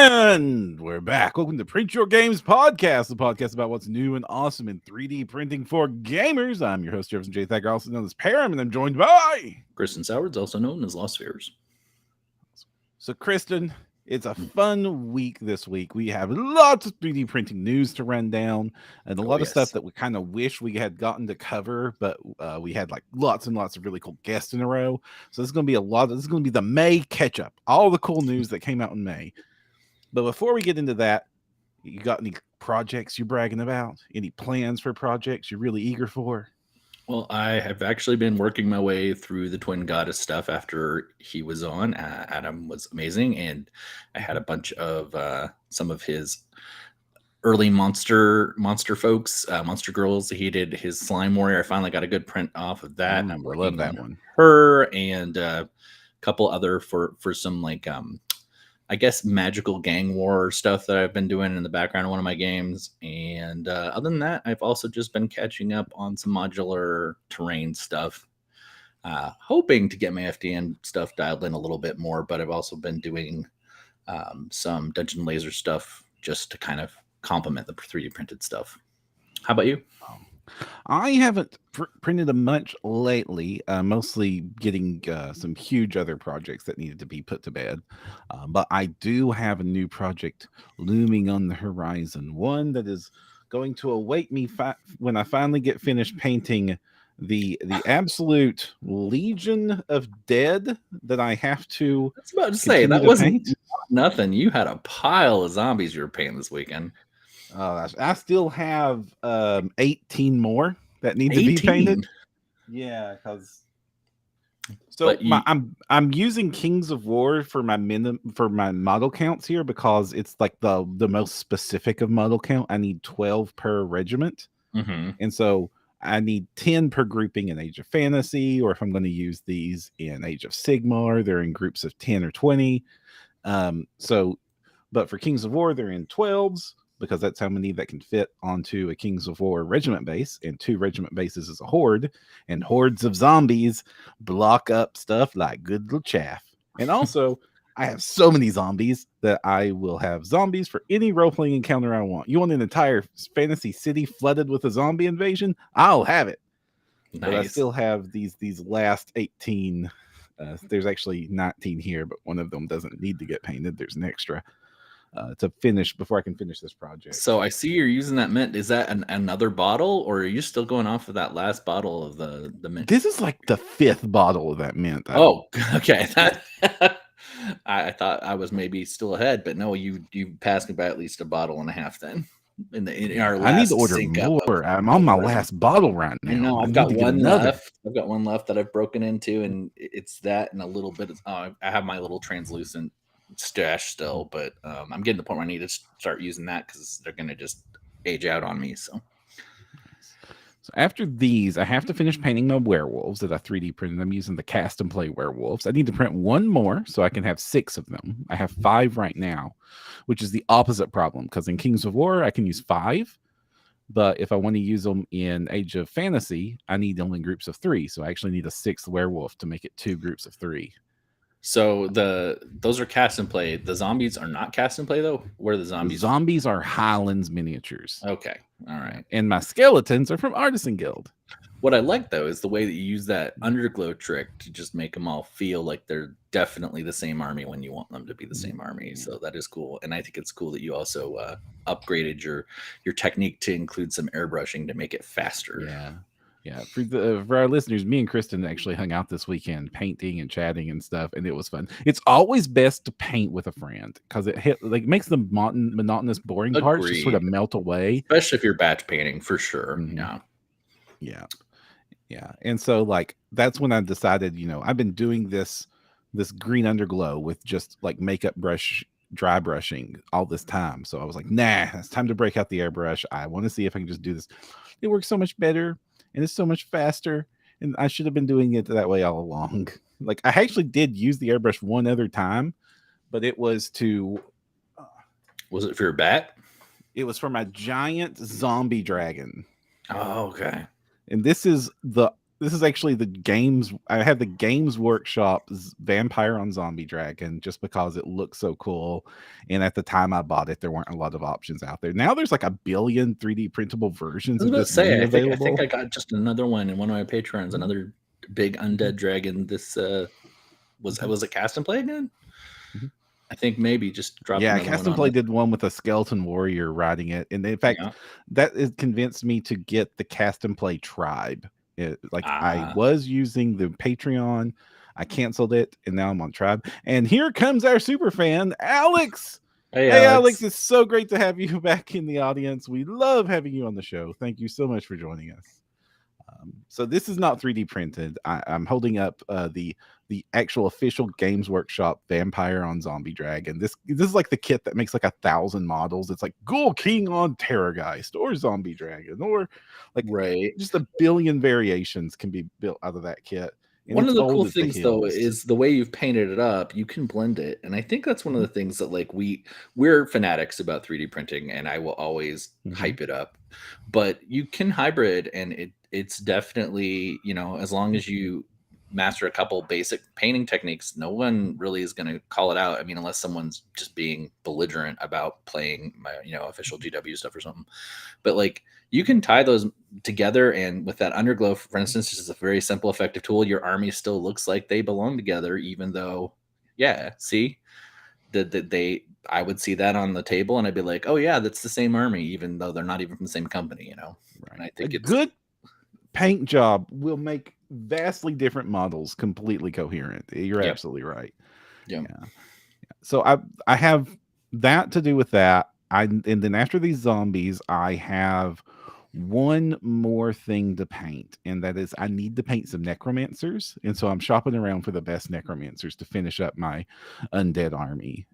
And we're back. Welcome to Print Your Games Podcast, the podcast about what's new and awesome in 3D printing for gamers. I'm your host, Jefferson J. Thacker, also known as Perram, and I'm joined by Kristen Sowards, also known as Lost Spheres. So, Kristen, it's a fun week this week. We have lots of 3D printing news to run down and a lot of stuff that we kind of wish we had gotten to cover, but we had like lots and lots of really cool guests in a row. So this is going to be this is going to be the May catch up, all the cool news that came out in May. But before we get into that, you got any projects you're bragging about? Any plans for projects you're really eager for? Well, I have actually been working my way through the Twin Goddess stuff after he was on. Adam was amazing, and I had a bunch of some of his early monster folks, monster girls. He did his Slime Warrior. I finally got a good print off of that. I love that one. Her and a couple other for some like I guess magical gang war stuff that I've been doing in the background of one of my games. And other than that, I've also just been catching up on some modular terrain stuff, hoping to get my FDN stuff dialed in a little bit more. But I've also been doing some Dungeon Laser stuff just to kind of complement the 3D printed stuff. How about you? I haven't printed a much lately, mostly getting some huge other projects that needed to be put to bed. But I do have a new project looming on the horizon, one that is going to await me when I finally get finished painting the absolute legion of dead that I have to. I was about to say, that wasn't nothing. You had a pile of zombies you were painting this weekend. I still have 18 more that need to be painted. Yeah, because I'm using Kings of War for my model counts here because it's like the most specific of model count. I need 12 per regiment, and so I need 10 per grouping in Age of Fantasy, or if I'm going to use these in Age of Sigmar, they're in groups of 10 or 20. But for Kings of War, they're in 12s. Because that's how many that can fit onto a Kings of War regiment base, and 2 regiment bases is a horde, and hordes of zombies block up stuff like good little chaff. And also, I have so many zombies that I will have zombies for any role-playing encounter I want. You want an entire fantasy city flooded with a zombie invasion? I'll have it. Nice. But I still have these last 18. There's actually 19 here, but one of them doesn't need to get painted. There's an extra. To finish before I can finish this project. So I see you're using that mint. Is that another bottle, or are you still going off of that last bottle of the mint? This is like the 5th bottle of that mint. Oh, okay. I thought I was maybe still ahead, but no, you passed me by at least a bottle and a half then. In our last I need to order more. I'm on my last bottle right now. No, I've got one left. I've got one left that I've broken into, and it's that and a little bit of I have my little translucent stash still, but I'm getting to the point where I need to start using that because they're going to just age out on me. So after these, I have to finish painting my werewolves that I 3D printed. I'm using the cast and play werewolves. I need to print one more so I can have 6 of them. I have 5 right now, which is the opposite problem because in Kings of War, I can use 5. But if I want to use them in Age of Fantasy, I need them in groups of 3. So I actually need a 6th werewolf to make it 2 groups of 3. So those are cast and play. The zombies are not cast and play though. Where are the zombies? The zombies are Highlands miniatures. Okay, all right. And my skeletons are from Artisan Guild. What I like though is the way that you use that underglow trick to just make them all feel like they're definitely the same army when you want them to be the same army. So that is cool, and I think it's cool that you also upgraded your technique to include some airbrushing to make it faster. Yeah, for our listeners, me and Kristen actually hung out this weekend painting and chatting and stuff, and it was fun. It's always best to paint with a friend because it makes the monotonous, boring parts just sort of melt away. Especially if you're batch painting, for sure. Yeah. And so like that's when I decided, I've been doing this green underglow with just like makeup brush, dry brushing all this time. So I was like, nah, it's time to break out the airbrush. I want to see if I can just do this. It works so much better. And it's so much faster, and I should have been doing it that way all along. Like I actually did use the airbrush one other time, but it was to. Was it for your bat? It was for my giant zombie dragon. Oh, okay. And this is the this is actually the games. I had the Games Workshop's Vampire on Zombie Dragon just because it looks so cool. And at the time I bought it, there weren't a lot of options out there. Now there's like a billion 3D printable versions I was of about to this say, mini I available. think I got just another one in one of my patrons, another big undead dragon. This was it Cast and Play again? Mhm. I think maybe just dropped Yeah, another Cast one and on Play it. did one with a skeleton warrior riding it. And in fact, Yeah. that has convinced me to get the Cast and Play tribe. I Ah. was using the Patreon, I canceled it, and now I'm on tribe. And here comes our super fan, Alex. Hey, Hey, Alex. Alex, it's so great to have you back in the audience. We love having you on the show. Thank you so much for joining us. So this is not 3D printed. I'm holding up the actual official Games Workshop Vampire on Zombie Dragon. This is like the kit that makes like 1,000 models. It's like Ghoul King on Terrorgeist or Zombie Dragon or like Right. just a billion variations can be built out of that kit. And One it's of the old cool as the things though hills. is the way you've painted it up, you can blend it. And I think that's one of the things that like we're fanatics about 3D printing and I will always hype it up. But you can hybrid and it's definitely, you know, as long as you master a couple basic painting techniques, no one really is going to call it out. I mean, unless someone's just being belligerent about playing my, you know, official GW stuff or something. But like you can tie those together, and with that underglow, for instance, just is a very simple, effective tool. Your army still looks like they belong together, even though, yeah, see, that they, I would see that on the table, and I'd be like, oh yeah, that's the same army, even though they're not even from the same company, you know. Right. And I think a good paint job will make vastly different models completely coherent. You're absolutely right. Yeah. So I have that to do with that. And then after these zombies, I have one more thing to paint, and that is I need to paint some necromancers. And so I'm shopping around for the best necromancers to finish up my undead army.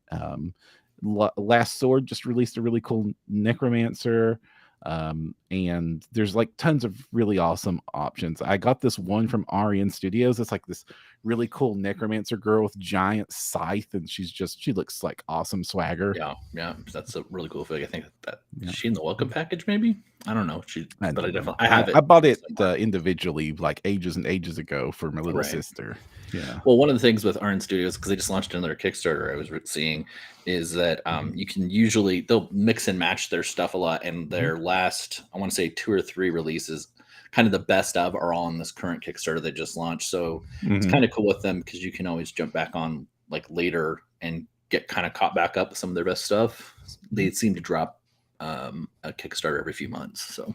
Last Sword just released a really cool necromancer. And there's like tons of really awesome options. I got this one from RN Studios. It's like this really cool necromancer girl with giant scythe, and she looks like awesome swagger. Yeah, that's a really cool fig. I think that is she in the welcome package, maybe. I don't know. I have it. I bought it individually like ages and ages ago for my little sister. Yeah. Well, one of the things with RN Studios, because they just launched another Kickstarter, I was seeing, is that you can usually they'll mix and match their stuff a lot, and their last, I want to say 2 or 3 releases, kind of the best of, are all in this current Kickstarter they just launched. So it's kind of cool with them because you can always jump back on like later and get kind of caught back up with some of their best stuff. They seem to drop a Kickstarter every few months. So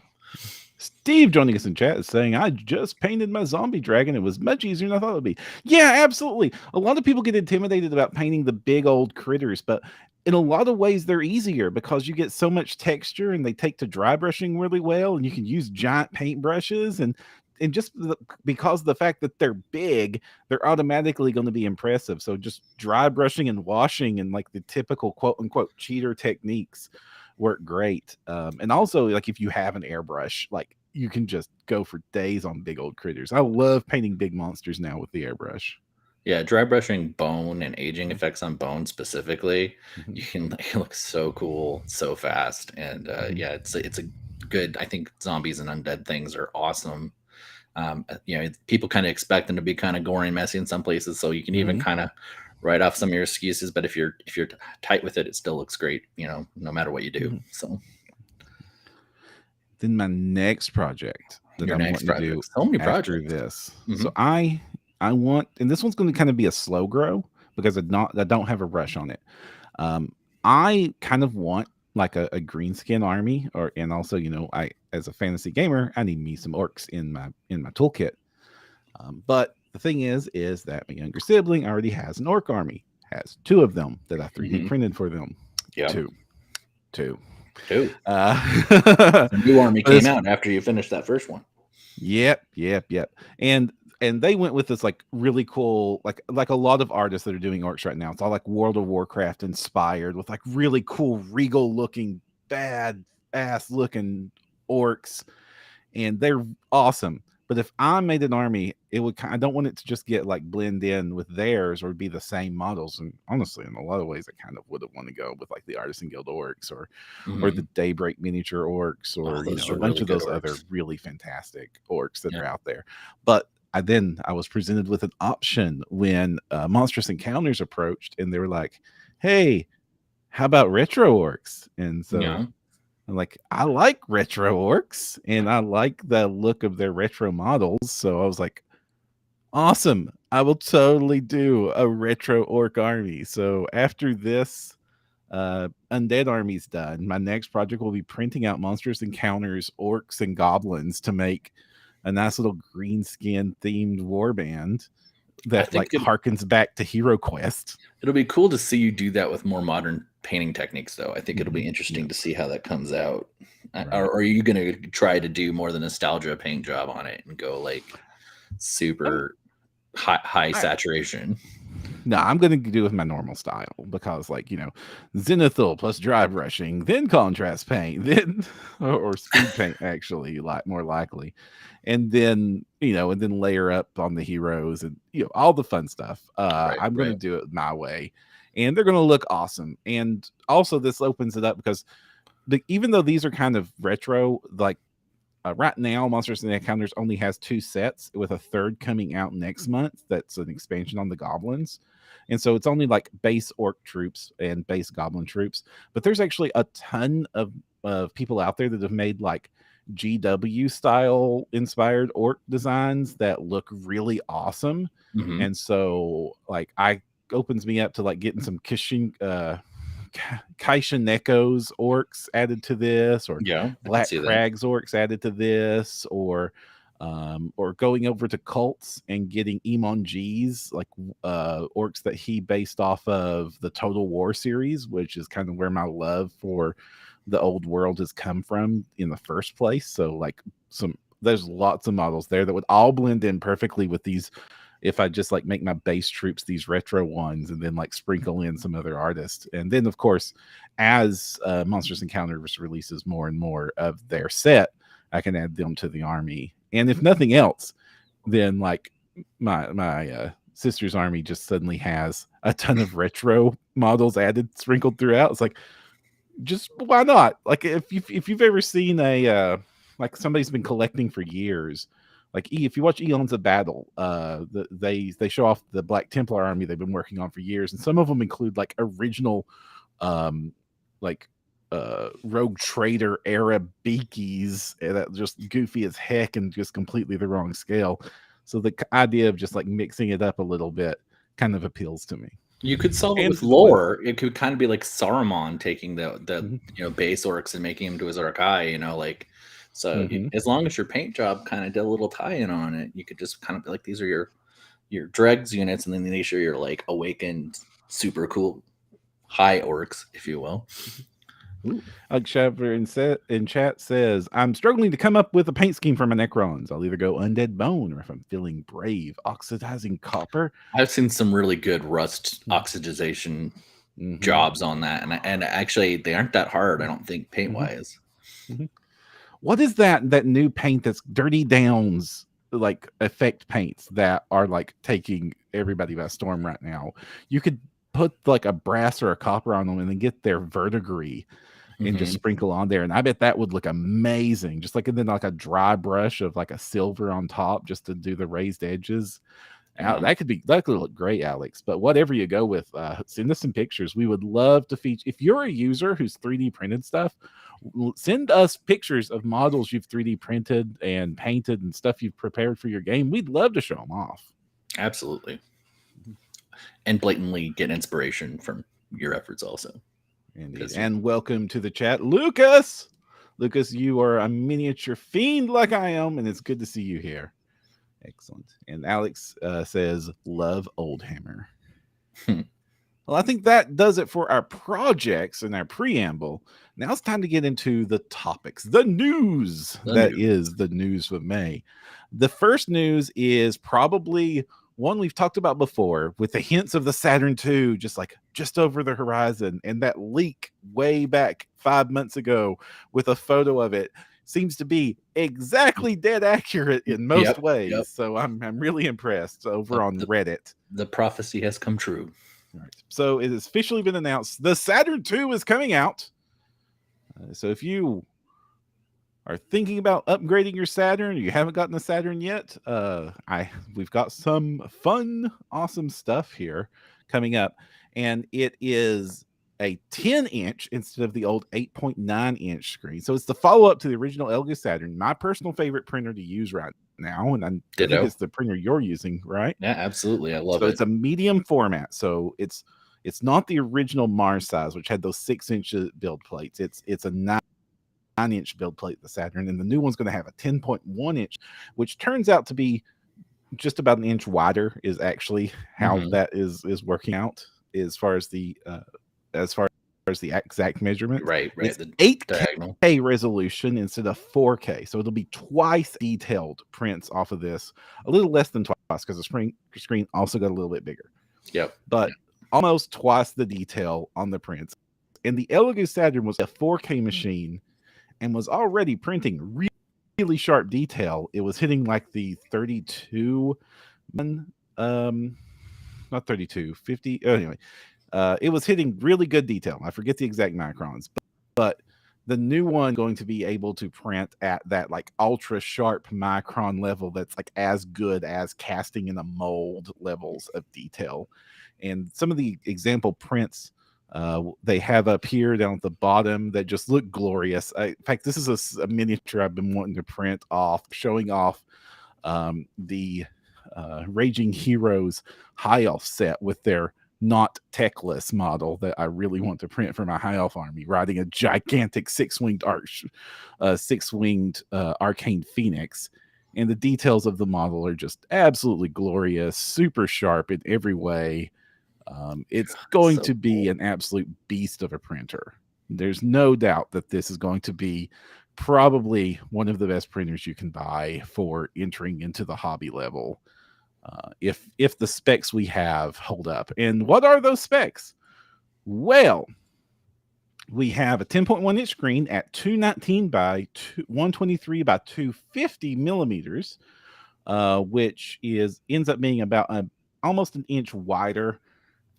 Steve joining us in chat is saying, I just painted my zombie dragon. It was much easier than I thought it would be. Yeah, absolutely. A lot of people get intimidated about painting the big old critters, but in a lot of ways, they're easier because you get so much texture and they take to dry brushing really well, and you can use giant paint brushes. And just because of the fact that they're big, they're automatically going to be impressive. So just dry brushing and washing and like the typical quote unquote cheater techniques work great. And also, like if you have an airbrush, like you can just go for days on big old critters. I love painting big monsters now with the airbrush. Yeah, dry brushing bone and aging effects on bone specifically, you can it looks so cool, so fast, and yeah, it's a good. I think zombies and undead things are awesome. You know, people kind of expect them to be kind of gory and messy in some places, so you can even kind of write off some of your excuses. But if you're tight with it, it still looks great. You know, no matter what you do. So then my next project that I'm wanting to do so many after projects. this. So I want, and this one's going to kind of be a slow grow because I don't have a rush on it. I kind of want like a green skin army, and also, you know, I, as a fantasy gamer, I need me some orcs in my toolkit. But the thing is that my younger sibling already has an orc army, has 2 of them that I 3D printed for them. Yeah, two. The new army came out after you finished that first one. Yep. And they went with this like really cool, like a lot of artists that are doing orcs right now. It's all like World of Warcraft inspired with like really cool, regal looking, bad ass looking orcs. And they're awesome. But if I made an army, it would. I don't want it to just get like blend in with theirs or be the same models. And honestly, in a lot of ways, I kind of would have want to go with like the Artisan Guild orcs or the Daybreak miniature orcs or a bunch really of those orcs. other really fantastic orcs that are out there. But I was presented with an option when Monstrous Encounters approached, and they were like, "Hey, how about retro orcs?" And so. I'm like, I like retro orcs and I like the look of their retro models. So I was like, awesome. I will totally do a retro orc army. So after this Undead army's done, my next project will be printing out Monstrous Encounters, orcs, and goblins to make a nice little green skin themed warband that like harkens back to Hero Quest. It'll be cool to see you do that with more modern painting techniques, though. I think it'll be interesting to see how that comes out. Right. Or are you going to try to do more the nostalgia paint job on it and go like super high saturation? No, I'm going to do it with my normal style because, like, Zenithal plus dry brushing, then contrast paint, then or speed paint, actually, like more likely, and then and then layer up on the heroes and all the fun stuff. I'm going to do it my way, and they're going to look awesome. And also, this opens it up because even though these are kind of retro, like. Right now, Monsters and Encounters only has 2 sets with a third coming out next month. That's an expansion on the goblins. And so it's only like base orc troops and base goblin troops. But there's actually a ton of people out there that have made like GW style inspired orc designs that look really awesome. And so like opens me up to like getting some Kaishanekos orcs added to this, or Black Crags orcs added to this, or going over to cults and getting Emongees, like orcs that he based off of the Total War series, which is kind of where my love for the old world has come from in the first place. So like there's lots of models there that would all blend in perfectly with these. If I just like make my base troops these retro ones and then like sprinkle in some other artists. And then of course, as Monsters Encounters releases more and more of their set, I can add them to the army. And if nothing else, then like my sister's army just suddenly has a ton of retro models added, sprinkled throughout. It's like, just why not? Like if you've ever seen like somebody's been collecting for years, like if you watch Eons of Battle, they show off the Black Templar army they've been working on for years, and some of them include like original, Rogue Trader era beakies that just goofy as heck and just completely the wrong scale. So the idea of just like mixing it up a little bit kind of appeals to me. You could solve it with lore. It could kind of be like Saruman taking the base orcs and making him to his Arkai, like. So as long as your paint job kind of did a little tie-in on it, you could just kind of be like, these are your dregs units, and then these are your like awakened, super cool high orcs, if you will. Shaver in chat says, I'm struggling to come up with a paint scheme for my Necrons. I'll either go Undead Bone, or if I'm feeling brave, Oxidizing Copper. I've seen some really good rust oxidization jobs on that, and actually they aren't that hard, I don't think, paint-wise. What is that new paint that's Dirty Downs like effect paints that are like taking everybody by storm right now? You could put like a brass or a copper on them and then get their verdigris and just sprinkle on there, and I bet that would look amazing. Just like, and then like a dry brush of like a silver on top just to do the raised edges. That could look great, Alex. But whatever you go with, send us some pictures. We would love to feature. If you're a user who's 3D printed stuff, send us pictures of models you've 3D printed and painted and stuff you've prepared for your game. We'd love to show them off. Absolutely. And blatantly get inspiration from your efforts also. Indeed. And welcome to the chat, Lucas. Lucas, you are a miniature fiend like I am, and it's good to see you here. Excellent. And Alex says, love Oldhammer. Well, I think that does it for our projects and our preamble. Now it's time to get into the topics, the news. Is the news of May. The first news is probably one we've talked about before, with the hints of the Saturn II just over the horizon, and that leak way back 5 months ago with a photo of it. seems to be exactly dead accurate in most ways. Yep. So I'm really impressed over on Reddit. The prophecy has come true. All right. So it has officially been announced. The Saturn II is coming out. So if you are thinking about upgrading your Saturn, or you haven't gotten a Saturn yet, we've got some fun, awesome stuff here coming up. And it is a 10-inch instead of the old 8.9-inch screen. So it's the follow-up to the original Elegoo Saturn, my personal favorite printer to use right now. And I think it's the printer you're using, right? Yeah, absolutely. I love it. So it's a medium format. So it's not the original Mars size, which had those 6-inch build plates. It's a 9-inch build plate, the Saturn, and the new one's going to have a 10.1-inch, which turns out to be just about an inch wider. Is actually how that is working out as far as the exact measurement. Right. It's the 8K diagonal resolution instead of 4K, so it'll be twice detailed prints off of this. A little less than twice because the screen also got a little bit bigger. But almost twice the detail on the prints. And the Elegoo Saturn was a 4K machine and was already printing really sharp detail. It was hitting like the 32, not 32, 50. Anyway, it was hitting really good detail. I forget the exact microns, but the new one going to be able to print at that like ultra sharp micron level that's like as good as casting in a mold levels of detail. And some of the example prints they have up here down at the bottom that just look glorious. In fact, this is a miniature I've been wanting to print off, showing off the Raging Heroes High Elf set with their not techless model that I really want to print for my High Elf army, riding a gigantic six-winged arcane phoenix. And the details of the model are just absolutely glorious, super sharp in every way. It's going to be an absolute beast of a printer. There's no doubt that this is going to be probably one of the best printers you can buy for entering into the hobby level. If the specs we have hold up. And what are those specs? Well, we have a 10.1-inch screen at 219 by 123 by 250 millimeters, which ends up being about almost an inch wider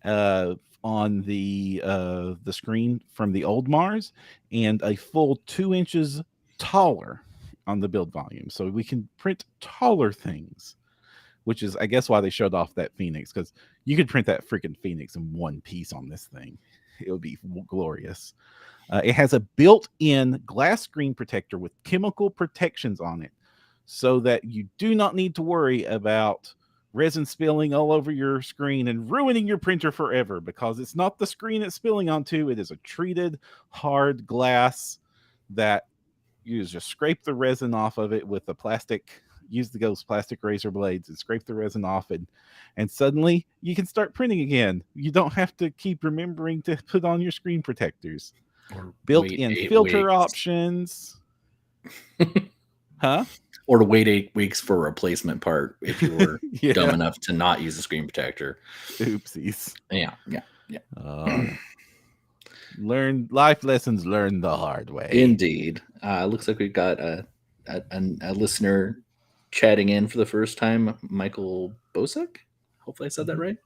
on the screen from the old Mars, and a full 2 inches taller on the build volume. So we can print taller things, which is, I guess, why they showed off that Phoenix, because you could print that freaking Phoenix in one piece on this thing. It would be glorious. It has a built-in glass screen protector with chemical protections on it, so that you do not need to worry about resin spilling all over your screen and ruining your printer forever, because it's not the screen it's spilling onto. It is a treated hard glass that you just scrape the resin off of it with use those plastic razor blades and scrape the resin off, and suddenly you can start printing again. You don't have to keep remembering to put on your screen protectors. Or built-in filter options. Huh? Or to wait 8 weeks for a replacement part if you were dumb enough to not use a screen protector. Oopsies. Yeah. Learn life lessons learned the hard way. Indeed. Looks like we've got a listener chatting in for the first time, Michael Bosek. Hopefully I said that right.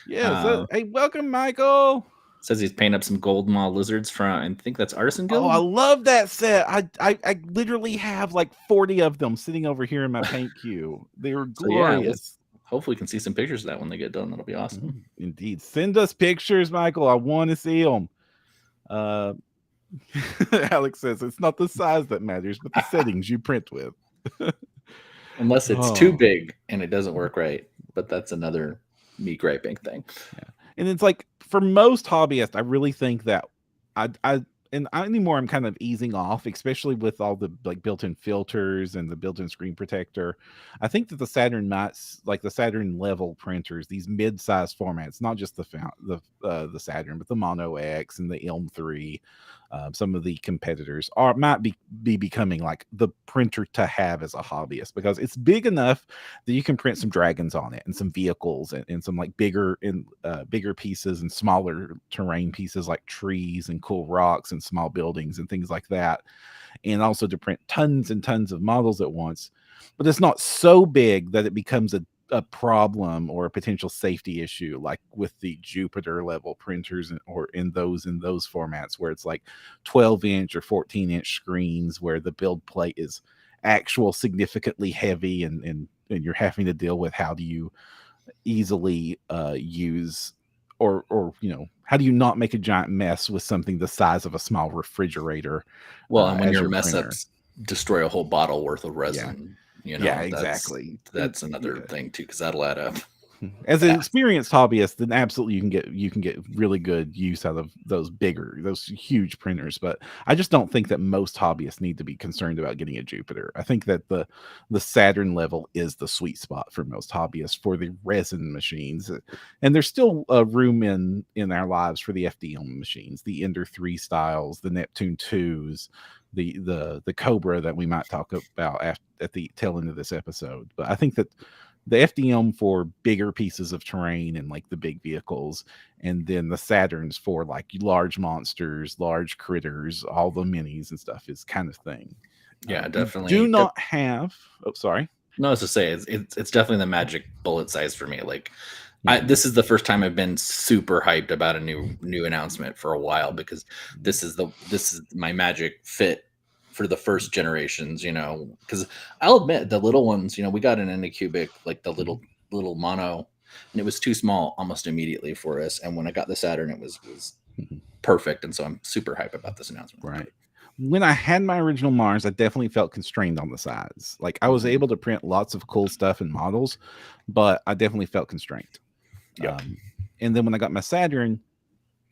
Yeah. Hey, welcome, Michael. Says he's painting up some gold maw lizards from, I think that's Artisan Guild. Oh, I love that set. I literally have like 40 of them sitting over here in my paint queue. They were glorious. Hopefully we can see some pictures of that when they get done. That'll be awesome. Indeed. Send us pictures, Michael. I want to see them. Alex says it's not the size that matters, but the settings you print with. Unless it's too big and it doesn't work right. But that's another me griping thing. Yeah. And it's like, for most hobbyists, I really think that anymore I'm kind of easing off, especially with all the like built-in filters and the built-in screen protector. I think that the Saturn like the Saturn level printers, these mid-size formats, not just the Saturn, but the Mono X and the Ilm 3, some of the competitors might be becoming like the printer to have as a hobbyist, because it's big enough that you can print some dragons on it and some vehicles and some like bigger pieces and smaller terrain pieces like trees and cool rocks and small buildings and things like that, and also to print tons and tons of models at once. But it's not so big that it becomes a problem or a potential safety issue like with the Jupiter level printers or in those formats where it's like 12-inch or 14-inch screens where the build plate is actual significantly heavy and you're having to deal with how do you easily use or how do you not make a giant mess with something the size of a small refrigerator. Well, and when as your printer. mess ups destroy a whole bottle worth of resin. Yeah, exactly. That's another thing too, because that'll add up. As an experienced hobbyist, then absolutely you can get really good use out of those huge printers. But I just don't think that most hobbyists need to be concerned about getting a Jupiter. I think that the Saturn level is the sweet spot for most hobbyists for the resin machines, and there's still room in our lives for the FDM machines, the Ender 3 styles, the Neptune 2s. The Kobra that we might talk about at the tail end of this episode. But I think that the FDM for bigger pieces of terrain and like the big vehicles, and then the Saturns for like large monsters, large critters, all the minis and stuff is kind of thing. Yeah, definitely. Do not have. Oh, sorry. No, I was to say it's definitely the magic bullet size for me. Like, this is the first time I've been super hyped about a new announcement for a while, because this is my magic fit for the first generations, because I'll admit the little ones, we got an Anycubic, like the little mono, and it was too small almost immediately for us. And when I got the Saturn, it was perfect. And so I'm super hyped about this announcement. Right. When I had my original Mars, I definitely felt constrained on the size. Like I was able to print lots of cool stuff and models, but I definitely felt constrained. Yep. And then when I got my Saturn,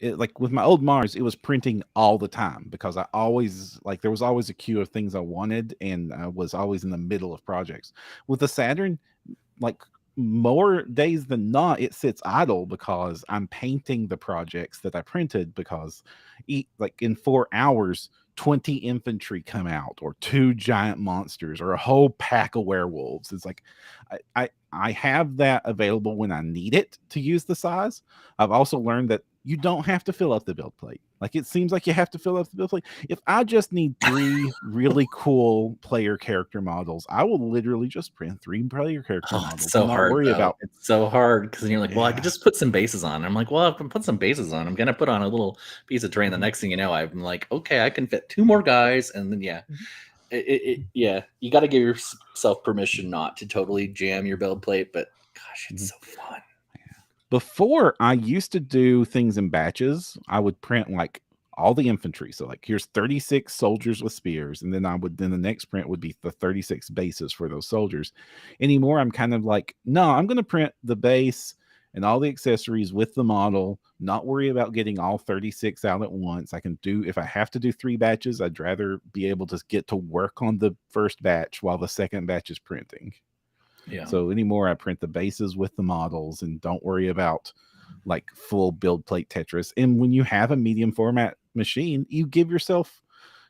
like with my old Mars, it was printing all the time because I always there was always a queue of things I wanted, and I was always in the middle of projects. With the Saturn, like more days than not, it sits idle because I'm painting the projects that I printed, because in 4 hours 20 infantry come out, or 2 giant monsters, or a whole pack of werewolves. It's like I have that available when I need it to use the size. I've also learned that you don't have to fill up the build plate. Like it seems like you have to fill up the build plate. If I just need 3 really cool player character models, I will literally just print 3 player character models. It's so hard. It's so hard because you're like, well, I could just put some bases on. I'm like, well, if I put some bases on, I'm gonna put on a little piece of terrain. The next thing you know, I'm like, okay, I can fit 2 more guys, and then you got to give yourself permission not to totally jam your build plate. But gosh, it's so fun. Before, I used to do things in batches. I would print like all the infantry. So like here's 36 soldiers with spears, and then the next print would be the 36 bases for those soldiers. Anymore, I'm kind of like, no, I'm going to print the base and all the accessories with the model, not worry about getting all 36 out at once. I can do, if I have to do 3 batches, I'd rather be able to get to work on the first batch while the second batch is printing. Yeah. So anymore, I print the bases with the models and don't worry about like full build plate Tetris. And when you have a medium format machine, you give yourself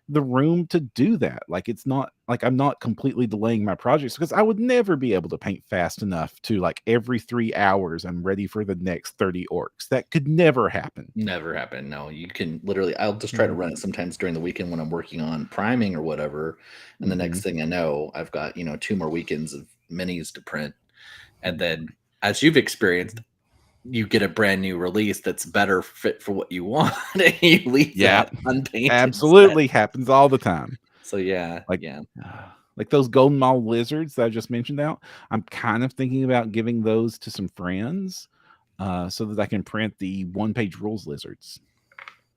the room to do that. Like it's not like I'm not completely delaying my projects, because I would never be able to paint fast enough to like every 3 hours I'm ready for the next 30 orcs. That could never happen. Never happen. No, you can literally, I'll just try to run it sometimes during the weekend when I'm working on priming or whatever. And the next thing I know, I've got, 2 more weekends of minis to print. And then as you've experienced, you get a brand new release that's better fit for what you want, and you leave that unpainted. Absolutely happens all the time. So like those golden maw lizards that I just mentioned out, I'm kind of thinking about giving those to some friends so that I can print the 1-page rules lizards,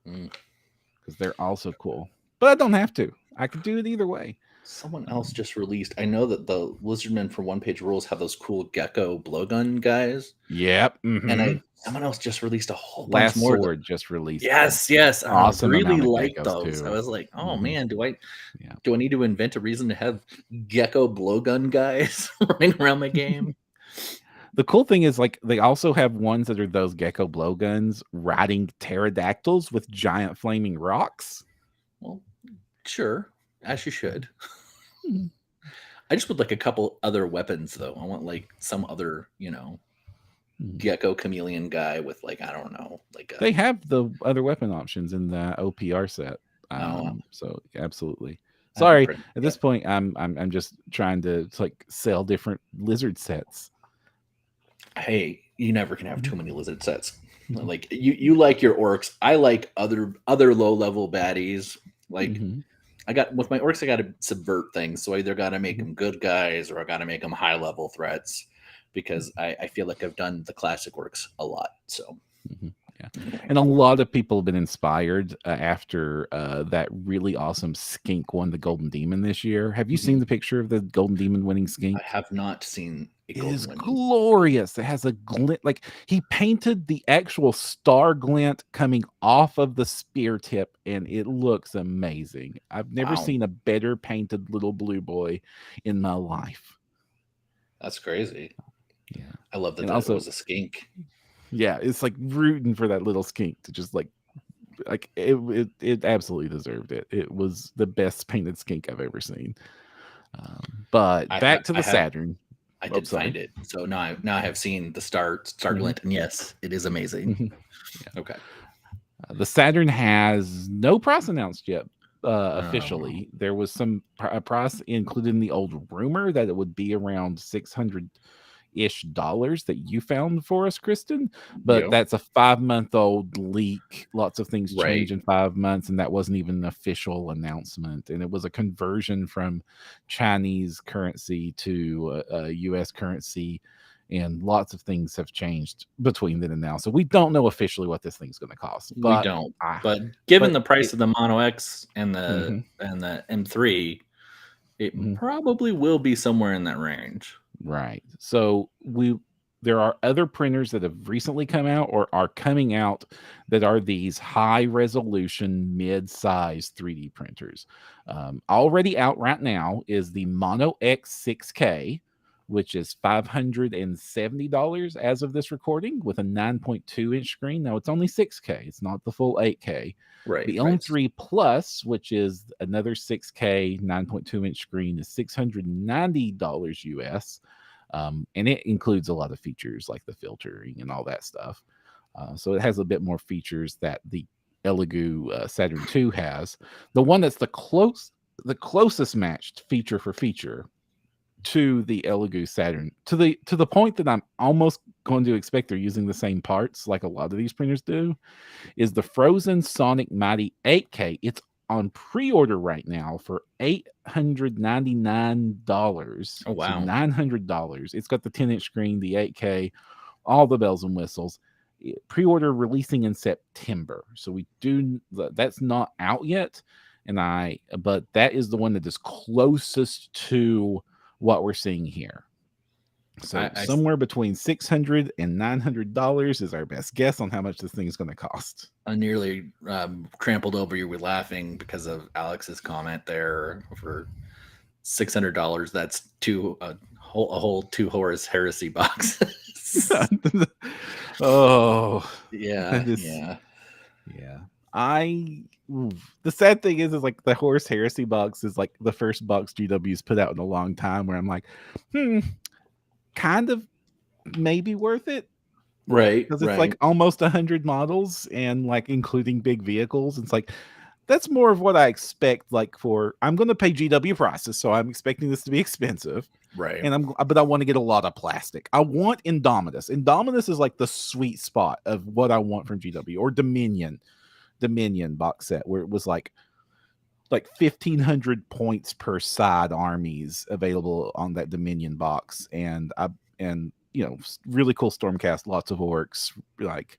because they're also cool. But I don't have to. I could do it either way. Someone else just released. I know that the Lizardmen for 1-page rules have those cool gecko blowgun guys. Yep. Mm-hmm. And someone else just released a whole bunch more. Last Sword just released. Yes. Awesome. I really like those. Too. I was like, oh man, do I need to invent a reason to have gecko blowgun guys running around my game? The cool thing is, like, they also have ones that are those gecko blowguns riding pterodactyls with giant flaming rocks. Well, sure, as you should. Mhm. I just would like a couple other weapons though. I want like some other, Mhm. gecko chameleon guy with like, I don't know, like They have the other weapon options in the OPR set. Oh, So absolutely. I haven't Sorry, printed at yet. this point, I'm just trying to like sell different lizard sets. Hey, you never can have too many lizard sets. Mhm. Like you like your orcs. I like other low level baddies. Like Mhm. I got with my orcs, I got to subvert things. So I either got to make Mhm. them good guys or I got to make them high level threats because I feel like I've done the classic orcs a lot. So Mhm. Yeah, anyway, and a lot of people have been inspired after that really awesome skink won the Golden Demon this year. Have you seen Mhm. the picture of the Golden Demon winning I skink? have not seen a It is golden winding. glorious. It has a glint, like he painted the actual star glint coming off of the spear tip, and it looks amazing. I've never Wow, seen a better painted little blue boy in my life. that's crazy. Yeah, I love that and it also, was a skink. yeah, it's like rooting for that little skink to just like it absolutely deserved it. It was the best painted skink I've ever seen. But back to I the have Saturn. I Oh, did sorry. find it. So now I have seen the star Mhm, glint, and yes, it is amazing. mhm. Yeah. Okay. The Saturn has no price announced yet. Oh, Officially, there was some a price included in the old rumor that it would be around $600-ish that you found for us, Kristen. But yeah. that's a 5-month-old leak. Lots of things change Right. in 5 months, and that wasn't even an official announcement. And it was a conversion from Chinese currency to U.S. currency, and lots of things have changed between then and now. So we don't know officially what this thing's going to cost, We don't. ah, But given but the price it, of the Mono X and mhm, the M3, it mhm. probably will be somewhere in that range. Right. So there are other printers that have recently come out or are coming out that are these high resolution mid-size 3D printers. Already out right now is the Mono X 6K, which is $570 as of this recording with a 9.2-inch screen. Now it's only 6K, it's not the full 8K. Right, The right. On3 Plus, which is another 6K 9.2-inch screen, is $690 US. And it includes a lot of features like the filtering and all that stuff. So it has a bit more features that the Elegoo Saturn II has. The one that's the closest matched feature for feature to the Elegoo Saturn, to the point that I'm almost going to expect they're using the same parts like a lot of these printers do, is the Frozen Sonic Mighty 8K. It's on pre-order right now for $899. Oh So wow. $900. It's got the 10-inch screen, the 8K, all the bells and whistles. Pre-order releasing in September. So that's not out yet. But that is the one that is closest to what we're seeing here. So I somewhere between $600 and $900 is our best guess on how much this thing is going to cost. I nearly trampled over you with laughing because of Alex's comment there for $600. That's a whole two Horus Heresy boxes. Oh, Yeah, that is, yeah. yeah. The sad thing is like the Horus Heresy box is like the first box GW's put out in a long time where I'm like, kind of maybe worth it. Right, Because it's like right. almost 100 models and like including big vehicles. It's like that's more of what I expect. Like I'm going to pay GW prices, so I'm expecting this to be expensive. Right. But I want to get a lot of plastic. I want Indominus. Indominus is like the sweet spot of what I want from GW, or Dominion box set, where it was like 1,500 points per side armies available on that Dominion box, and really cool Stormcast, lots of orcs, like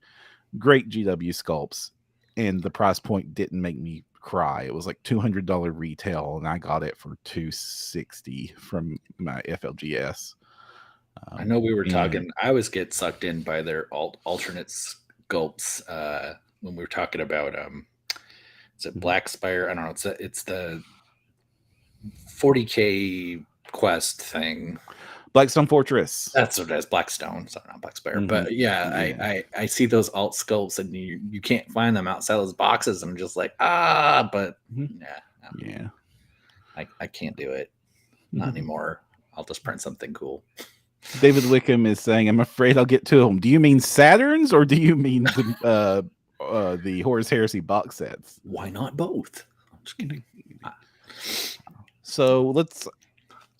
great GW sculpts, and the price point didn't make me cry. It was like $200 retail, and I got it for $260 from my FLGS. I know we were And talking. I always get sucked in by their alternate sculpts when we were talking about is it Black Spire? I don't know. It's the 40K quest thing. Blackstone Fortress. That's what it is, Blackstone, so not Black Spire. Mhm. But yeah, Yeah. I see those alt sculpts, and you can't find them outside those boxes. I'm just like, but Mhm. yeah, no, Yeah. I can't do it. Not anymore. I'll just print something cool. David Wickham is saying, "I'm afraid I'll get to them." Do you mean Saturns or do you mean the Horus Heresy box sets? Why not both? I'm just kidding. So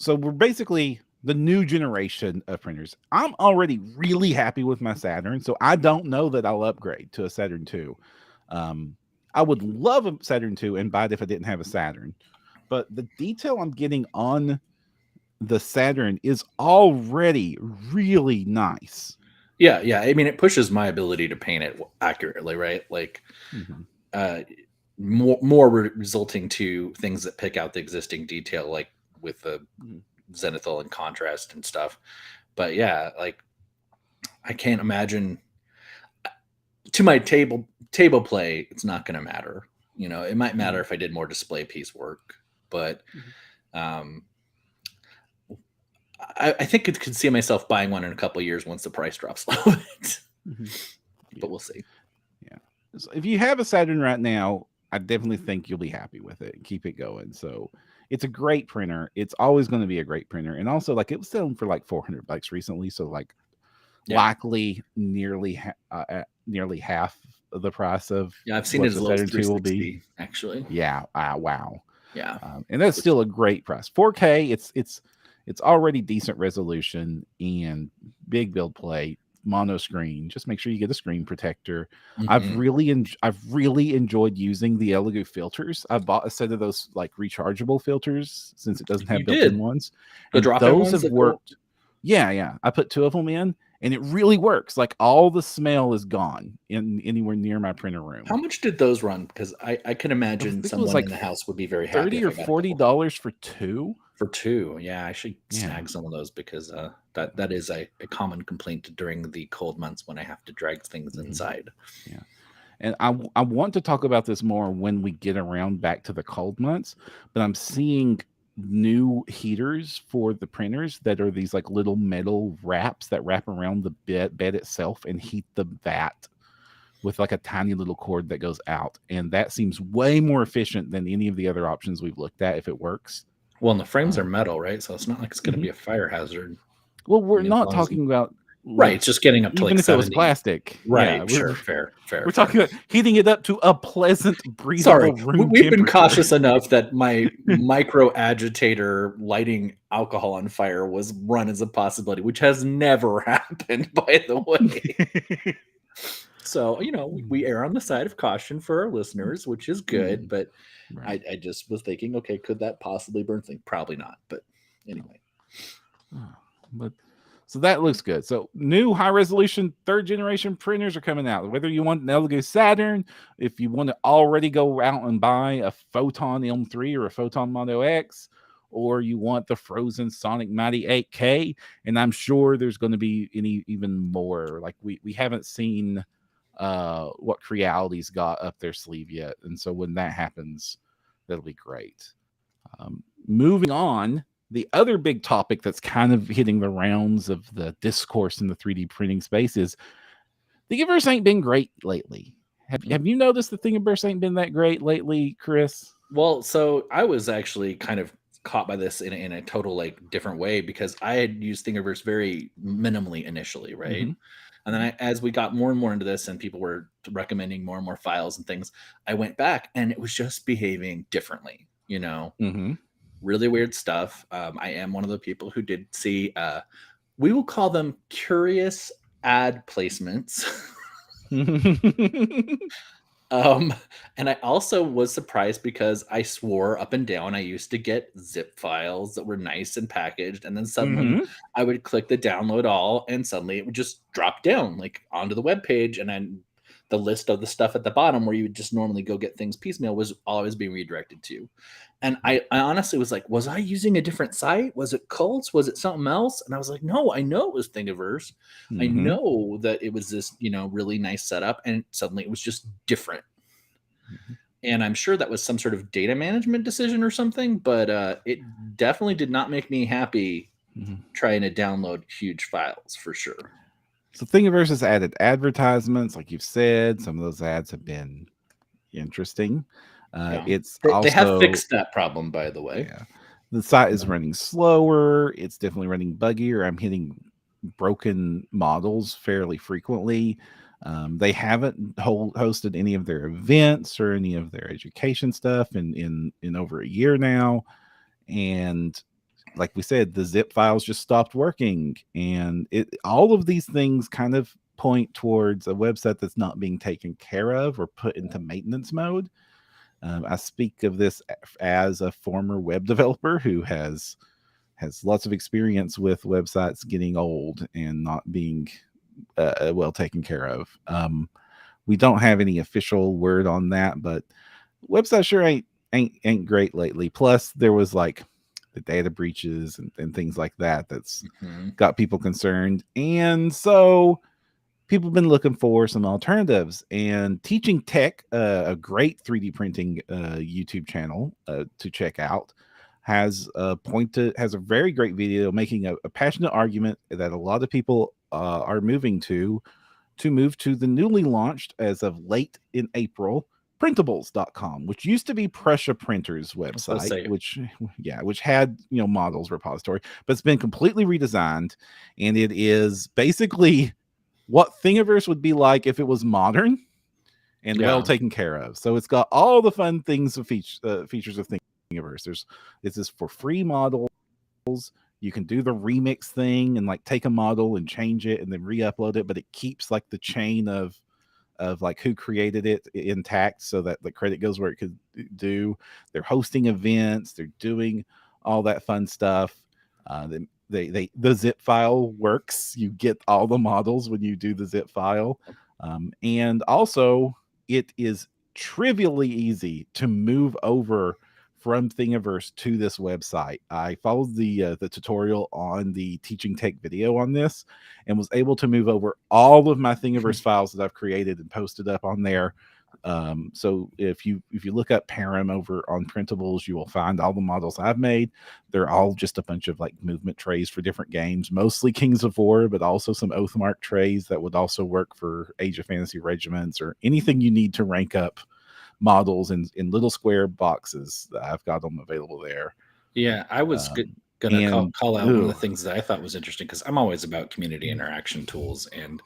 we're basically the new generation of printers. I'm already really happy with my Saturn, so I don't know that I'll upgrade to a Saturn II. I would love a Saturn II and buy it if I didn't have a Saturn, but the detail I'm getting on the Saturn is already really nice. Yeah. I mean, it pushes my ability to paint it accurately, right? Like, more resulting to things that pick out the existing detail, like with the zenithal and contrast and stuff. But yeah, like I can't imagine to my table play, it's not going to matter. You know, it might matter if I did more display piece work, but I think I could see myself buying one in a couple of years once the price drops a little bit. But we'll see. Yeah. So if you have a Saturn right now, I definitely think you'll be happy with it and keep it going. So it's a great printer. It's always going to be a great printer. And also, like, it was selling for like $400 recently. So like likely nearly half of the price of I've seen it as low as Saturn 2 will be. Actually. Yeah. Wow. Yeah. And that's still a great price. 4K, it's already decent resolution and big build plate, mono screen. Just make sure you get a screen protector. I've really enjoyed using the Elegoo filters. I bought a set of those like rechargeable filters since it doesn't have built-in ones. The drop-in ones have worked. Yeah. I put 2 of them in, and it really works. Like all the smell is gone in anywhere near my printer room. How much did those run? Because I can imagine someone like in the house would be very happy. $30 or $40 for 2. For 2, yeah, I should snag some of those because that is a common complaint during the cold months when I have to drag things inside. Yeah, and I want to talk about this more when we get around back to the cold months, but I'm seeing new heaters for the printers that are these like little metal wraps that wrap around the bed itself and heat the vat with like a tiny little cord that goes out, and that seems way more efficient than any of the other options we've looked at if it works. Well, and the frames are metal, right? So it's not like it's going to be a fire hazard. Well, we're not talking about right. It's just getting up to even like if 70. It was plastic, right? Yeah, sure, fair. We're talking about heating it up to a pleasant, breathable room. We've been cautious enough that my micro agitator lighting alcohol on fire was run as a possibility, which has never happened, by the way. So, you know, we err on the side of caution for our listeners, which is good. But I just was thinking, okay, could that possibly burn things? Probably not. But anyway. So that looks good. So new high resolution 3rd generation printers are coming out. Whether you want an Elegoo Saturn, if you want to already go out and buy a Photon M3 or a Photon Mono X, or you want the Frozen Sonic Mighty 8K, and I'm sure there's going to be even more. Like we haven't seen what Creality's got up their sleeve yet, and so when that happens, that'll be great. Moving on, the other big topic that's kind of hitting the rounds of the discourse in the 3D printing space is Thingiverse ain't been great lately. Have you noticed the Thingiverse ain't been that great lately, Chris? Well, so I was actually kind of caught by this in a total like different way because I had used Thingiverse very minimally initially, right? And then as we got more and more into this and people were recommending more and more files and things, I went back and it was just behaving differently, you know, really weird stuff. I am one of the people who did see, we will call them curious ad placements. And I also was surprised because I swore up and down I used to get zip files that were nice and packaged, and then suddenly I would click the download all and suddenly it would just drop down like onto the web page, and then the list of the stuff at the bottom where you would just normally go get things piecemeal was always being redirected to. And I honestly was like, was I using a different site? Was it Cults? Was it something else? And I was like, no, I know it was Thingiverse. I know that it was this, you know, really nice setup, and suddenly it was just different. And I'm sure that was some sort of data management decision or something, but it definitely did not make me happy trying to download huge files for sure. So Thingiverse has added advertisements, like you've said. Some of those ads have been interesting. It's They have also fixed that problem, by the way. Yeah, the site is running slower. It's definitely running buggier. I'm hitting broken models fairly frequently. They haven't hosted any of their events or any of their education stuff in over a year now, and like we said, the zip files just stopped working, and all of these things kind of point towards a website that's not being taken care of or put into maintenance mode. I speak of this as a former web developer who has lots of experience with websites getting old and not being well taken care of. We don't have any official word on that, but websites sure ain't great lately. Plus, there was like the data breaches and things like that that's got people concerned, and so people have been looking for some alternatives. And Teaching Tech, a great 3D printing YouTube channel to check out, has a very great video making a passionate argument that a lot of people are moving to move to the newly launched as of late in April Printables.com, which used to be Prussia Printers website, which had models repository, but it's been completely redesigned, and it is basically what Thingiverse would be like if it was modern and well taken care of. So it's got all the fun things of features of Thingiverse. This is for free models. You can do the remix thing and like take a model and change it and then re-upload it, but it keeps like the chain of like who created it intact so that the credit goes where it could do. They're hosting events. They're doing all that fun stuff. The zip file works. You get all the models when you do the zip file. And also it is trivially easy to move over from Thingiverse to this website. I followed the tutorial on the Teaching Tech video on this and was able to move over all of my Thingiverse files that I've created and posted up on there. So if you look up Perram over on Printables, you will find all the models I've made. They're all just a bunch of like movement trays for different games, mostly Kings of War, but also some Oathmark trays that would also work for Age of Fantasy regiments or anything you need to rank up models in little square boxes. I've got them available there. Yeah, I was gonna call out one of the things that I thought was interesting, because I'm always about community interaction tools, and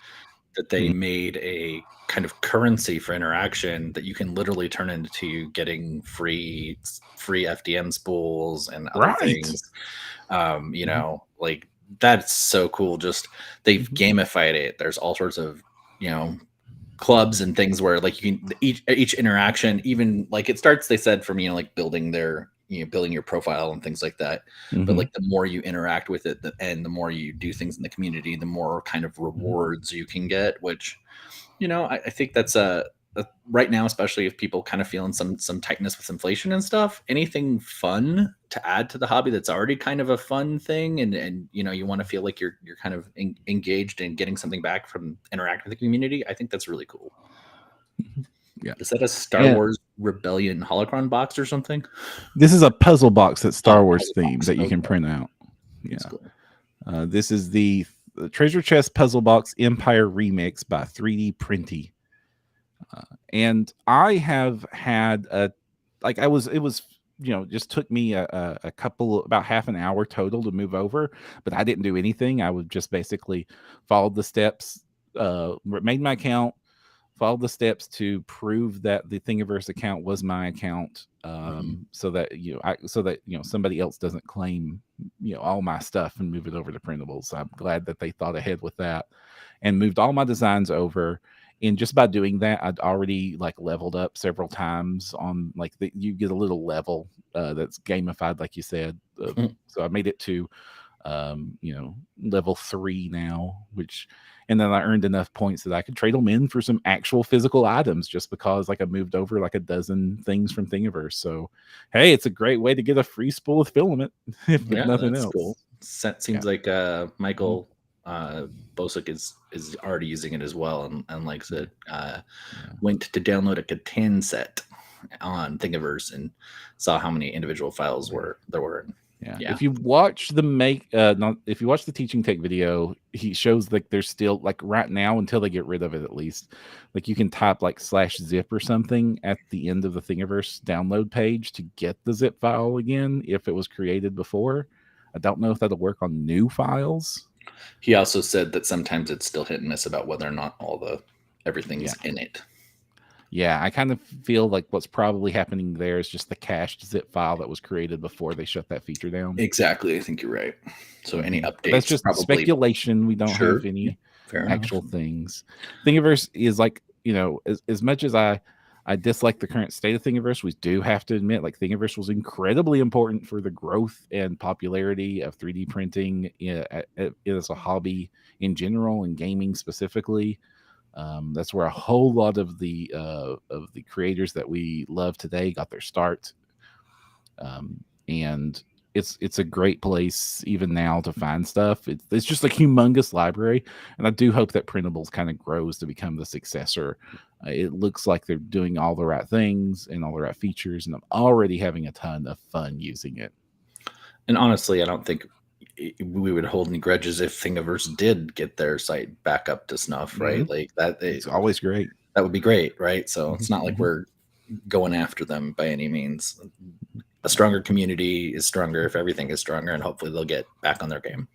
that they made a kind of currency for interaction that you can literally turn into getting free FDM spools and other things. Like that's so cool. Just they've gamified it. There's all sorts of clubs and things where like you can each interaction, even like it starts, they said, from like building your profile and things like that. But like the more you interact with it and the more you do things in the community, the more kind of rewards you can get, which I think that's right now, especially if people kind of feeling some tightness with inflation and stuff, anything fun to add to the hobby that's already kind of a fun thing, and you want to feel like you're kind of engaged in getting something back from interacting with the community. I think that's really cool. Yeah. Is that a Star Wars Rebellion holocron box or something? This is a puzzle box that's Star Wars themed that you can print out. Yeah. Cool. This is the Treasure Chest Puzzle Box Empire Remix by 3D Printy. And I have had just took me a couple, about half an hour total to move over, but I didn't do anything. I would just basically follow the steps, made my account, followed the steps to prove that the Thingiverse account was my account, so that somebody else doesn't claim all my stuff and move it over to Printables. So I'm glad that they thought ahead with that and moved all my designs over. And just by doing that, I'd already like leveled up several times on like you get a little level that's gamified, like you said. So I made it to level 3 now, and then I earned enough points that I could trade them in for some actual physical items, just because like I moved over like a dozen things from Thingiverse. So hey, it's a great way to get a free spool of filament if nothing else. Cool. Seems like Michael Bosick is already using it as well and likes it. Went to download a Catan set on Thingiverse and saw how many individual files there were. Yeah. Yeah. If you watch if you watch the teaching tech video, he shows like there's still like right now until they get rid of it at least, like you can type like /zip or something at the end of the Thingiverse download page to get the zip file again if it was created before. I don't know if that'll work on new files. He also said that sometimes it's still hit and miss about whether or not everything's in it. Yeah, I kind of feel like what's probably happening there is just the cached zip file that was created before they shut that feature down. Exactly. I think you're right. So any updates? But that's just speculation. We don't have any actual things. Thingiverse is like, as much as I dislike the current state of Thingiverse, we do have to admit, like, Thingiverse was incredibly important for the growth and popularity of 3D printing as a hobby in general and gaming specifically. That's where a whole lot of the creators that we love today got their start, and it's a great place even now to find stuff. It's just a humongous library, and I do hope that Printables kind of grows to become the successor. It looks like they're doing all the right things and all the right features, and I'm already having a ton of fun using it. And honestly, I don't think we would hold any grudges if Thingiverse did get their site back up to snuff, right? Like that, it's always great. That would be great, right? So it's not like we're going after them by any means. A stronger community is stronger if everything is stronger, and hopefully they'll get back on their game.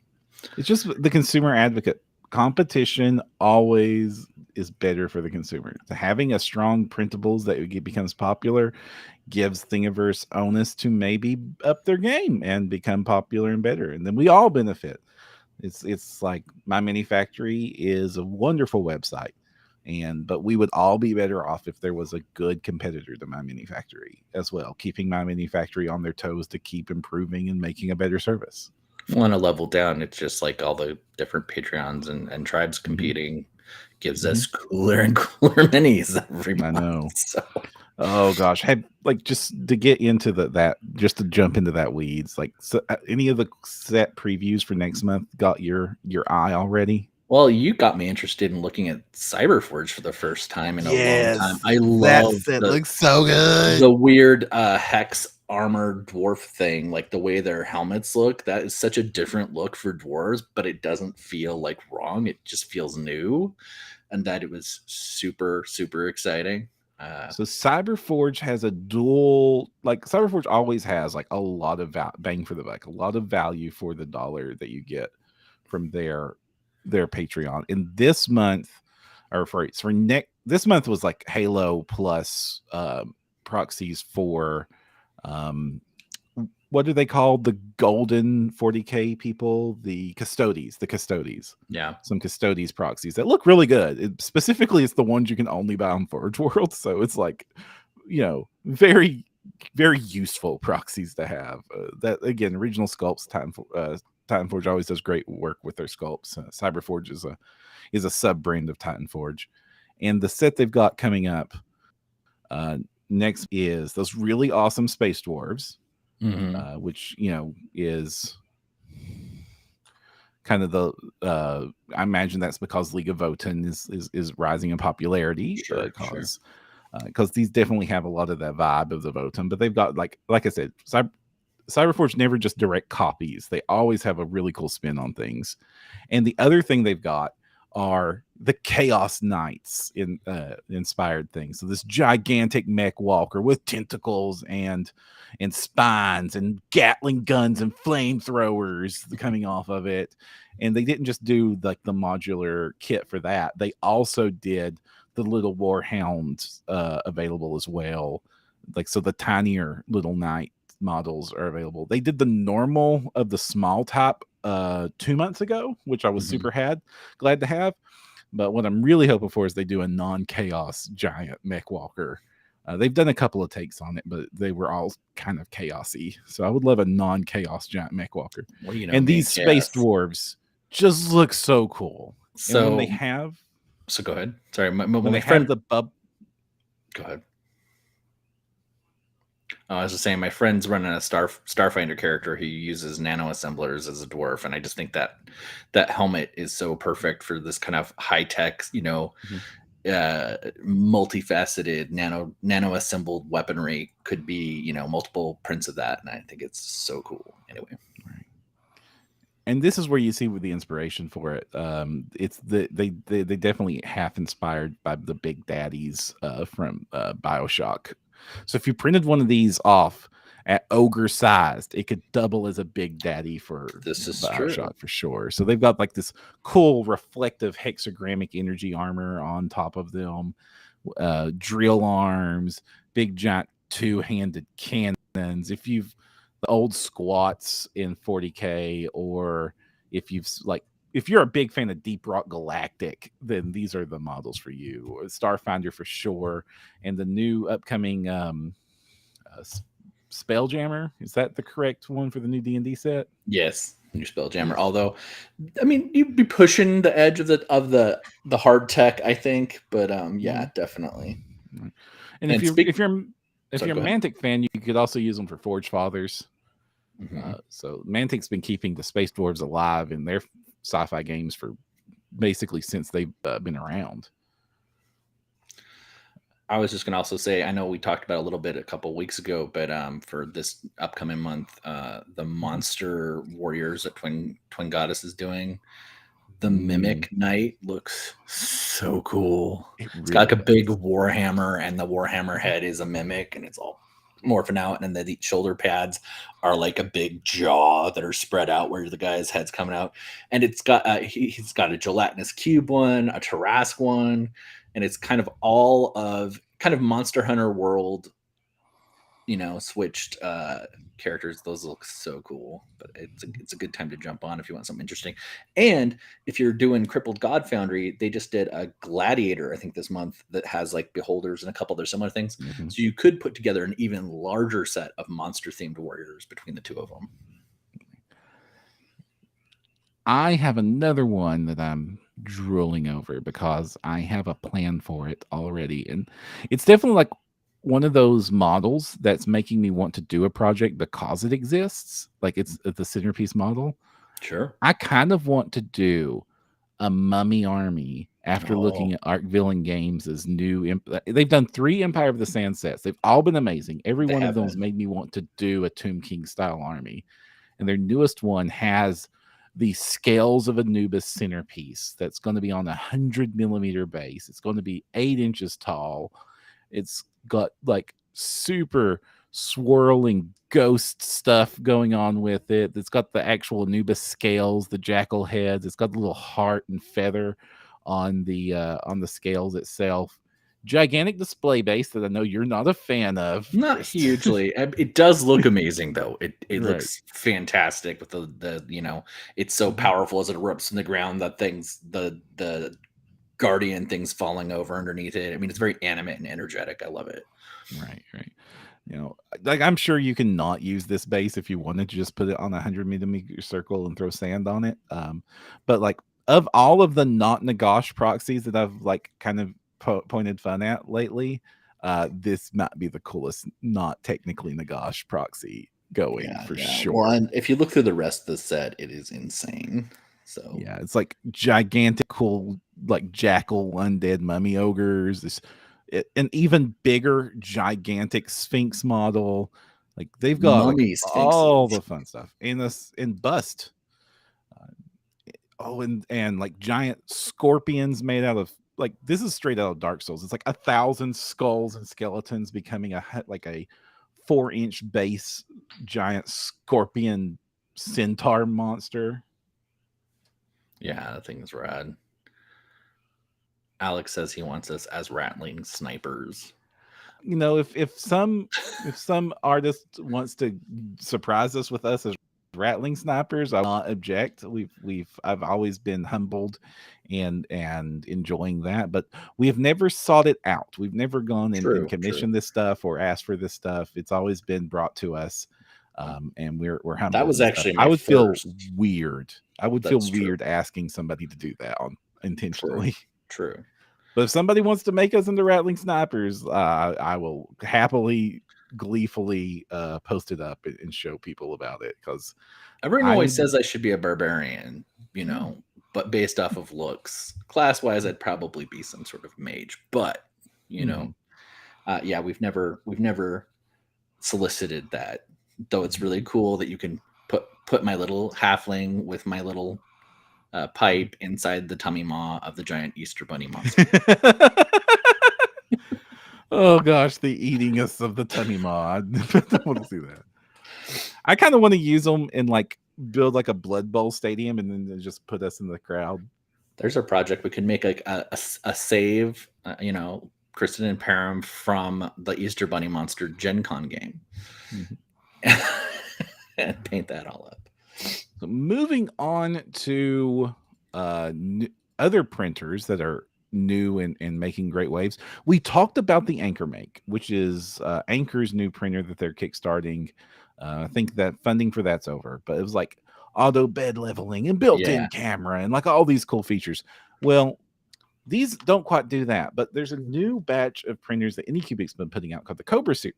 It's just the consumer advocate. Competition always is better for the consumer. Having a strong Printables that becomes popular gives Thingiverse onus to maybe up their game and become popular and better, and then we all benefit. It's like My Mini Factory is a wonderful website, but we would all be better off if there was a good competitor to My Mini Factory as well, keeping My Mini Factory on their toes to keep improving and making a better service. Well, on a level down, it's just like all the different Patreons and tribes competing gives us cooler and cooler minis every month. I know. So. Oh gosh, just to get into just to jump into that weeds, any of the set previews for next month got your eye already? Well, you got me interested in looking at Cyberforge for the first time in a long time. I love it. Looks so good. The weird hex armored dwarf thing, like the way their helmets look. That is such a different look for dwarves, but it doesn't feel like wrong. It just feels new, and that it was super, super exciting. So Cyberforge has a dual, Cyberforge always has like a lot of bang for the buck, a lot of value for the dollar that you get from their Patreon. And this month, this month was like Halo plus proxies for what are they called? The golden 40K people, the Custodies. Yeah. Some Custodies proxies that look really good. Specifically, it's the ones you can only buy on Forge World. So it's like, very, very useful proxies to have. That again, Original Sculpts, Titanforge always does great work with their sculpts. Cyberforge is a sub brand of Titanforge, and the set they've got coming up next is those really awesome space dwarves, which is kind of the I imagine that's because League of Votan is rising in popularity, because these definitely have a lot of that vibe of the Votan, but they've got like I said, Cyberforge never just direct copies. They always have a really cool spin on things. And the other thing they've got are the Chaos Knights inspired things. So this gigantic mech walker with tentacles and spines and Gatling guns and flamethrowers coming off of it. And they didn't just do like the modular kit for that. They also did the little warhounds available as well. So the tinier little knight models are available. They did the normal of the small type 2 months ago, which I was super glad to have. But what I'm really hoping for is they do a non-chaos giant mech walker. They've done a couple of takes on it, but they were all kind of chaosy. So I would love a non-chaos giant mech walker. Well, and these space dwarves just look so cool. So and when they have, so go ahead. Sorry, when they have the bub. Go ahead. I was just saying, my friend's running a Starfinder character who uses nano assemblers as a dwarf, and I just think that helmet is so perfect for this kind of high tech, multifaceted nano assembled weaponry. Could be multiple prints of that, and I think it's so cool. Anyway. And this is where you see with the inspiration for it. It's they definitely half inspired by the big daddies from BioShock. So if you printed one of these off at ogre sized, it could double as a big daddy for This is BioShock true. for sure. So they've got like this cool reflective hexagrammic energy armor on top of them, drill arms, big giant two-handed cannons. If you've the old squats in 40K, or if you're a big fan of Deep Rock Galactic, then these are the models for you. Starfinder for sure, and the new upcoming Spelljammer. Is that the correct one for the new D&D set? Yes, new Spelljammer. Yes. Although, I mean, you'd be pushing the edge of the hard tech, I think. But yeah, definitely. And if you're a Mantic fan, you could also use them for Forge Fathers. So Mantic's been keeping the Space Dwarves alive in their sci-fi games for basically since they've been around. I was just going to also say, I know we talked about it a little bit a couple of weeks ago, but for this upcoming month, the Monster Warriors that Twin Goddess is doing, the Mimic Knight looks so cool. It's got like a big Warhammer, and the Warhammer head is a Mimic, and it's all morphing out, and then the shoulder pads are like a big jaw that are spread out where the guy's head's coming out, and it's got he's got a gelatinous cube one, a Tarrasque one, and it's kind of all of kind of Monster Hunter World, switched characters. Those look so cool, but it's a good time to jump on if you want something interesting. And if you're doing Crippled God Foundry, they just did a Gladiator, I think, this month that has like Beholders and a couple other similar things. So you could put together an even larger set of monster themed warriors between the two of them. I have another one that I'm drooling over because I have a plan for it already, and it's definitely like one of those models that's making me want to do a project because it exists. Like it's the centerpiece model. Sure. I kind of want to do a mummy army after looking at Arc Villain Games' new. They've done 3 Empire of the Sand sets. They've all been amazing. Every one of them's made me want to do a Tomb King style army, and their newest one has the scales of Anubis centerpiece that's going to be on a 100mm base. It's going to be 8 inches tall. It's got like super swirling ghost stuff going on with it. It's got the actual Anubis scales, the jackal heads. It's got the little heart and feather on the scales itself. Gigantic display base that I know you're not a fan of. Not hugely. It does look amazing though. It looks fantastic with the it's so powerful as it erupts in the ground that the guardian things falling over underneath it. I mean, it's very animate and energetic. I love it. Right. Like I'm sure you can not use this base if you wanted to just put it on a 100mm circle and throw sand on it. But like of all of the not Nagash proxies that I've like kind of pointed fun at lately, this might be the coolest not technically Nagash proxy going for sure. Well, and if you look through the rest of the set, it is insane. So yeah, it's like gigantic, cool, like jackal undead mummy ogres. An even bigger, gigantic Sphinx model. Like they've got like all the fun stuff in bust. And like giant scorpions made out of like this is straight out of Dark Souls. It's like 1,000 skulls and skeletons becoming a 4-inch base giant scorpion centaur monster. Yeah, that thing's rad. Alex says he wants us as rattling snipers. If some artist wants to surprise us with us as rattling snipers, I will not object. I've always been humbled and enjoying that, but we have never sought it out. We've never gone and commissioned this stuff or asked for this stuff. It's always been brought to us. And we're humbled. That was actually I would feel weird. I would feel weird asking somebody to do that intentionally. True. But if somebody wants to make us into rattling snipers, I will happily, gleefully post it up and show people about it. Because everyone always says I should be a barbarian, but based off of looks. Class-wise, I'd probably be some sort of mage. But we've never solicited that. Though it's really cool that you can put put my little halfling with my little pipe inside the tummy maw of the giant Easter bunny monster. Oh gosh, the eating us of the tummy maw. I don't want to see that. I kind of want to use them and like build like a Blood Bowl stadium and then just put us in the crowd. There's a project we could make like a save, you know, Kristen and Perram from the Easter Bunny Monster Gen Con game. And paint that all up. So moving on to other printers that are new and making great waves. We talked about the Anchor Make, which is Anchor's new printer that they're kickstarting. I think that funding for that's over, but it was like auto bed leveling and built-in camera and like all these cool features. Well, these don't quite do that, but there's a new batch of printers that Anycubic's been putting out called the Kobra series.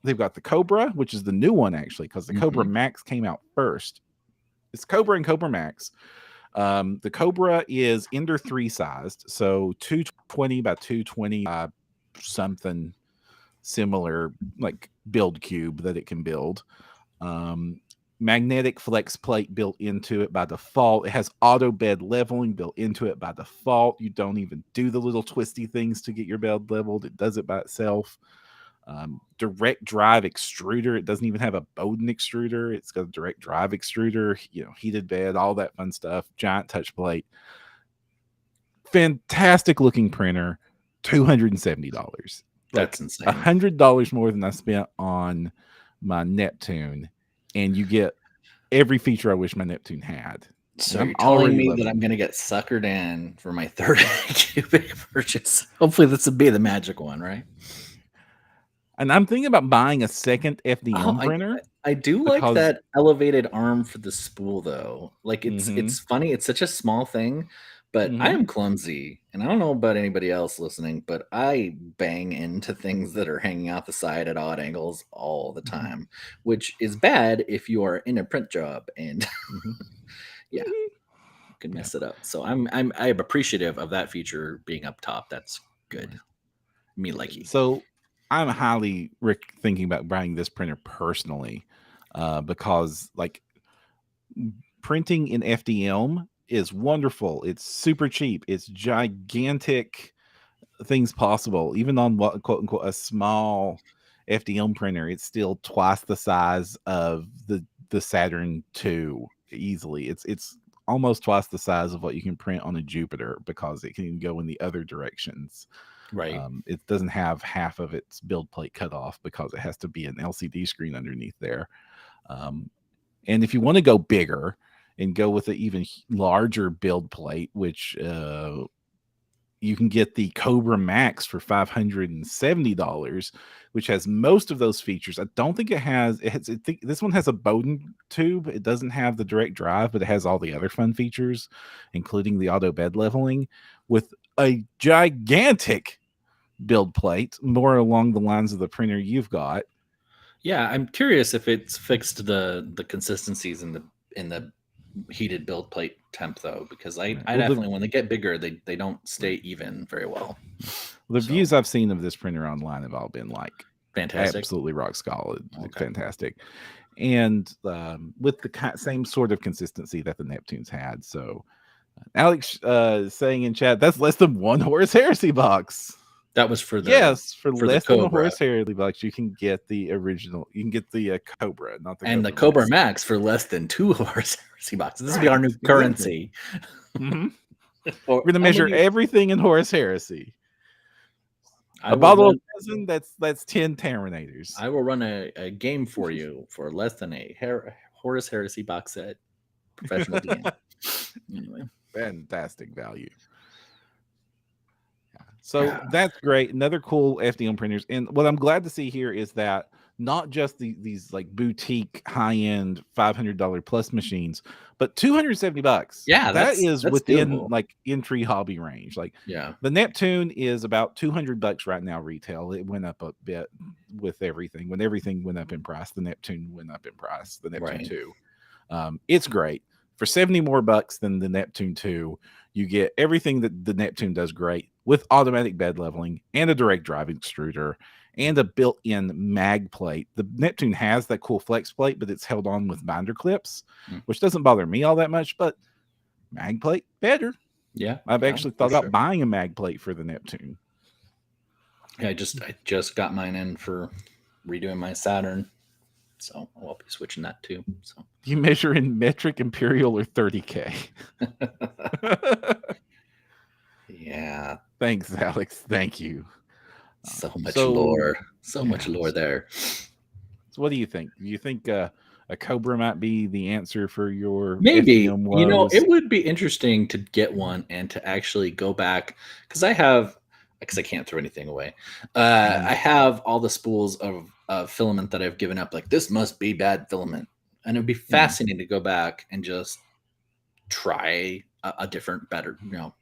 They've got the Kobra, which is the new one actually, because the Kobra Max came out first. It's Kobra and Kobra Max. The Kobra is Ender 3 sized, so 220 by 220 by something similar, like build cube that it can build. Magnetic flex plate built into it by default. It has auto bed leveling built into it by default. You don't even do the little twisty things to get your bed leveled. It does it by itself. Direct drive extruder. It doesn't even have a Bowden extruder. It's got a direct drive extruder, you know, heated bed, all that fun stuff. Giant touch plate. Fantastic looking printer. $270. That's insane. $100 more than I spent on my Neptune, and you get every feature I wish my Neptune had. So you're telling me that I'm going to get suckered in for my third Anycubic purchase. Hopefully this will be the magic one, right? And I'm thinking about buying a second FDM printer. I do like that elevated arm for the spool, though. Like it's funny. It's such a small thing, but I am clumsy, and I don't know about anybody else listening, but I bang into things that are hanging out the side at odd angles all the time, which is bad if you are in a print job, and you can mess it up. So I'm appreciative of that feature being up top. That's good. Me likey. So I'm highly thinking about buying this printer personally, because like printing in FDM is wonderful. It's super cheap. It's gigantic things possible. Even on what quote unquote a small FDM printer, it's still twice the size of the Saturn II easily. It's almost twice the size of what you can print on a Jupiter because it can go in the other directions. Right. It doesn't have half of its build plate cut off because it has to be an LCD screen underneath there. And if you want to go bigger and go with an even larger build plate, which you can get the Kobra Max for $570, which has most of those features. I don't think it has. This one has a Bowden tube. It doesn't have the direct drive, but it has all the other fun features, including the auto bed leveling, with a gigantic build plate, more along the lines of the printer you've got. Yeah, I'm curious if it's fixed the consistencies in the heated build plate temp though, because I definitely when they get bigger they don't stay even very well. The views I've seen of this printer online have all been like fantastic, absolutely rock solid, fantastic, and with the same sort of consistency that the Neptunes had. So Alex saying in chat, that's less than one Horus Heresy box. That was for the for less than a Horus Heresy box, you can get the original. You can get the Kobra, not the and Kobra the Kobra Max for less than 2 Horus Heresy boxes. This will be our new currency. We're gonna measure everything in Horus Heresy. A bottle of resin, that's 10 Terminators. I will run a game for you for less than a Horus Heresy box set. Professional DM. Anyway, fantastic value. So that's great. Another cool FDM printers. And what I'm glad to see here is that not just these like boutique high-end $500 plus machines, but $270. Yeah, that's within doable. Like entry hobby range. Like the Neptune is about $200 right now retail. It went up a bit with everything. When everything went up in price, the Neptune went up in price. The Neptune 2. It's great. For $70 more than the Neptune 2, you get everything that the Neptune does great with automatic bed leveling and a direct drive extruder and a built-in mag plate. The Neptune has that cool flex plate, but it's held on with binder clips, which doesn't bother me all that much, but mag plate, better. Yeah. I've actually thought about buying a mag plate for the Neptune. Yeah, I just got mine in for redoing my Saturn. So I'll be switching that too. So you measure in metric, imperial, or 30K? Yeah. Thanks, Alex. Thank you. So much lore. So much lore there. So what do you think? Do you think a Kobra might be the answer for your maybe FDM woes? It would be interesting to get one and to actually go back, because I can't throw anything away. I have all the spools of filament that I've given up. Like, this must be bad filament, and it'd be fascinating to go back and just try a different, better,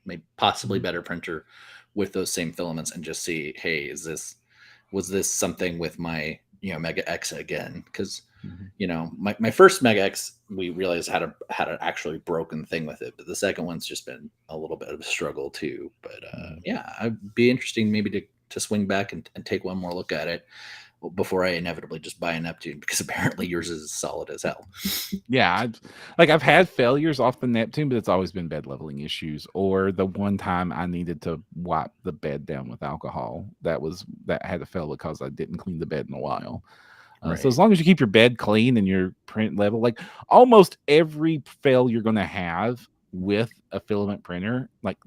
maybe possibly better printer with those same filaments and just see, hey, was this something with my Mega X again? Because my first Mega X, we realized had an actually broken thing with it, but the second one's just been a little bit of a struggle too. But yeah, I'd be interesting maybe to swing back and take one more look at it before I inevitably just buy a Neptune, because apparently yours is solid as hell. Yeah, I've had failures off the Neptune, but it's always been bed leveling issues, or the one time I needed to wipe the bed down with alcohol. That had to fail because I didn't clean the bed in a while. Right. So as long as you keep your bed clean and your print level, like almost every fail you're going to have with a filament printer, like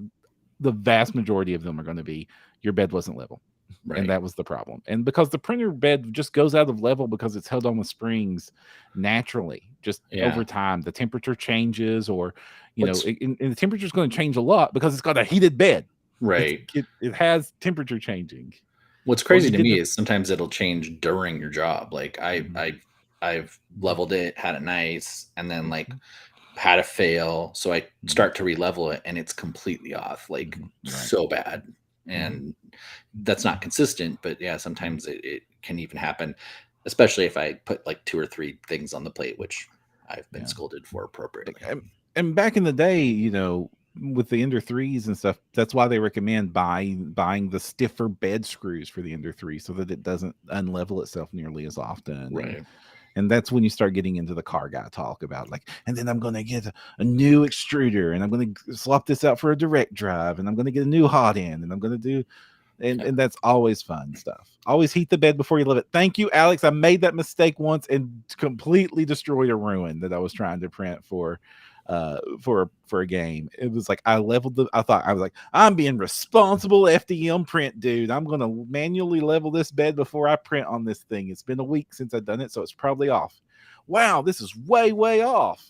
the vast majority of them are going to be your bed wasn't level. Right. And that was the problem. And because the printer bed just goes out of level because it's held on with springs naturally, just over time, the temperature changes, or, and the temperature is going to change a lot because it's got a heated bed. Right. It has temperature changing. What's crazy to me is sometimes it'll change during your job. Like I've leveled it, had it nice, and then like had a fail. So I start to re-level it and it's completely off, like so bad. And that's not consistent, but yeah, sometimes it can even happen, especially if I put like 2 or 3 things on the plate, which I've been scolded for appropriately. And back in the day, with the Ender 3s and stuff, that's why they recommend buying the stiffer bed screws for the Ender 3 so that it doesn't unlevel itself nearly as often. Right. And that's when you start getting into the car guy talk about, like, and then I'm going to get a new extruder, and I'm going to swap this out for a direct drive, and I'm going to get a new hot end, and I'm going to do, and that's always fun stuff. Always heat the bed before you leave it. Thank you, Alex. I made that mistake once and completely destroyed a ruin that I was trying to print for a game. It was like I was like, I'm being responsible FDM print dude. I'm gonna manually level this bed before I print on this thing. It's been a week since I've done it, so it's probably off. Wow, this is way off.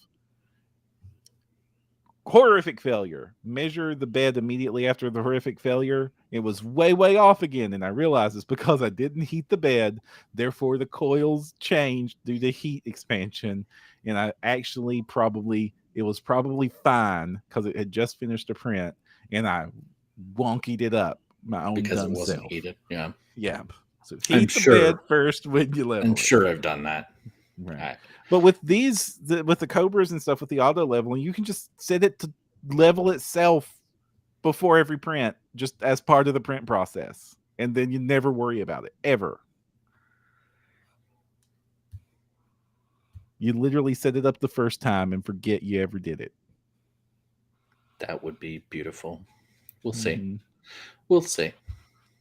Horrific failure. Measure the bed immediately after the horrific failure. It was way off again, and I realized it's because I didn't heat the bed. Therefore, the coils changed due to heat expansion, and I actually it was probably fine because it had just finished a print, and I wonkied it up my own because dumb it wasn't self. heated. Yeah. So heat the bed first when you level. I'm sure I've done that. Right. But with with the Kobras and stuff, with the auto leveling, you can just set it to level itself before every print, just as part of the print process, and then you never worry about it ever. You literally set it up the first time and forget you ever did it. That would be beautiful. We'll see. We'll see.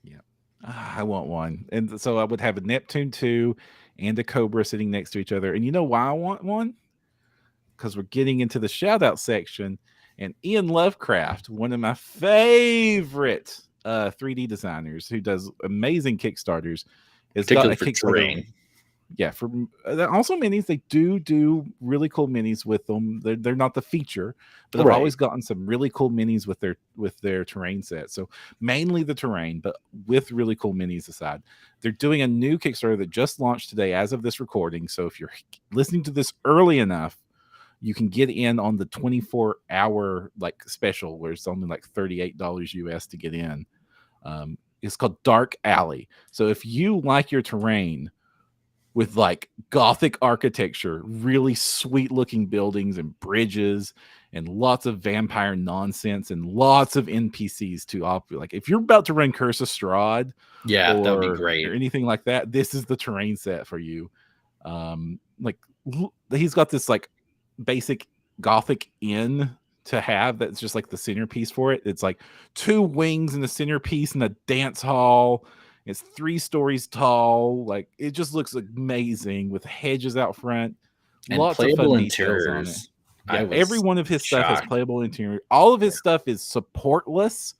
Yeah. I want one. And so I would have a Neptune 2 and a Kobra sitting next to each other. And you know why I want one? Because we're getting into the shout out section. And Iain Lovecraft, one of my favorite 3D designers who does amazing Kickstarters, has got a Kickstarter. Terrain. Yeah, for also minis, they do really cool minis with them. They're not the feature, but I've always gotten some really cool minis with their terrain set. So mainly the terrain, but with really cool minis aside. They're doing a new Kickstarter that just launched today as of this recording. So if you're listening to this early enough, you can get in on the 24-hour like special where it's only like $38 US to get in. It's called Dark Alley. So if you like your terrain, with like Gothic architecture, really sweet looking buildings and bridges, and lots of vampire nonsense and lots of NPCs to operate. Like if you're about to run Curse of Strahd Yeah, that would be or great. anything like that, this is the terrain set for you. Like he's got this like basic Gothic inn to have that's just like the centerpiece for it. It's like 2 wings and a centerpiece and a dance hall. It's 3 stories tall. Like it just looks amazing with hedges out front. And Lots of fun playable details on it. interiors. Yeah, every one of his stuff has shocked. playable interior. All of his stuff is supportless.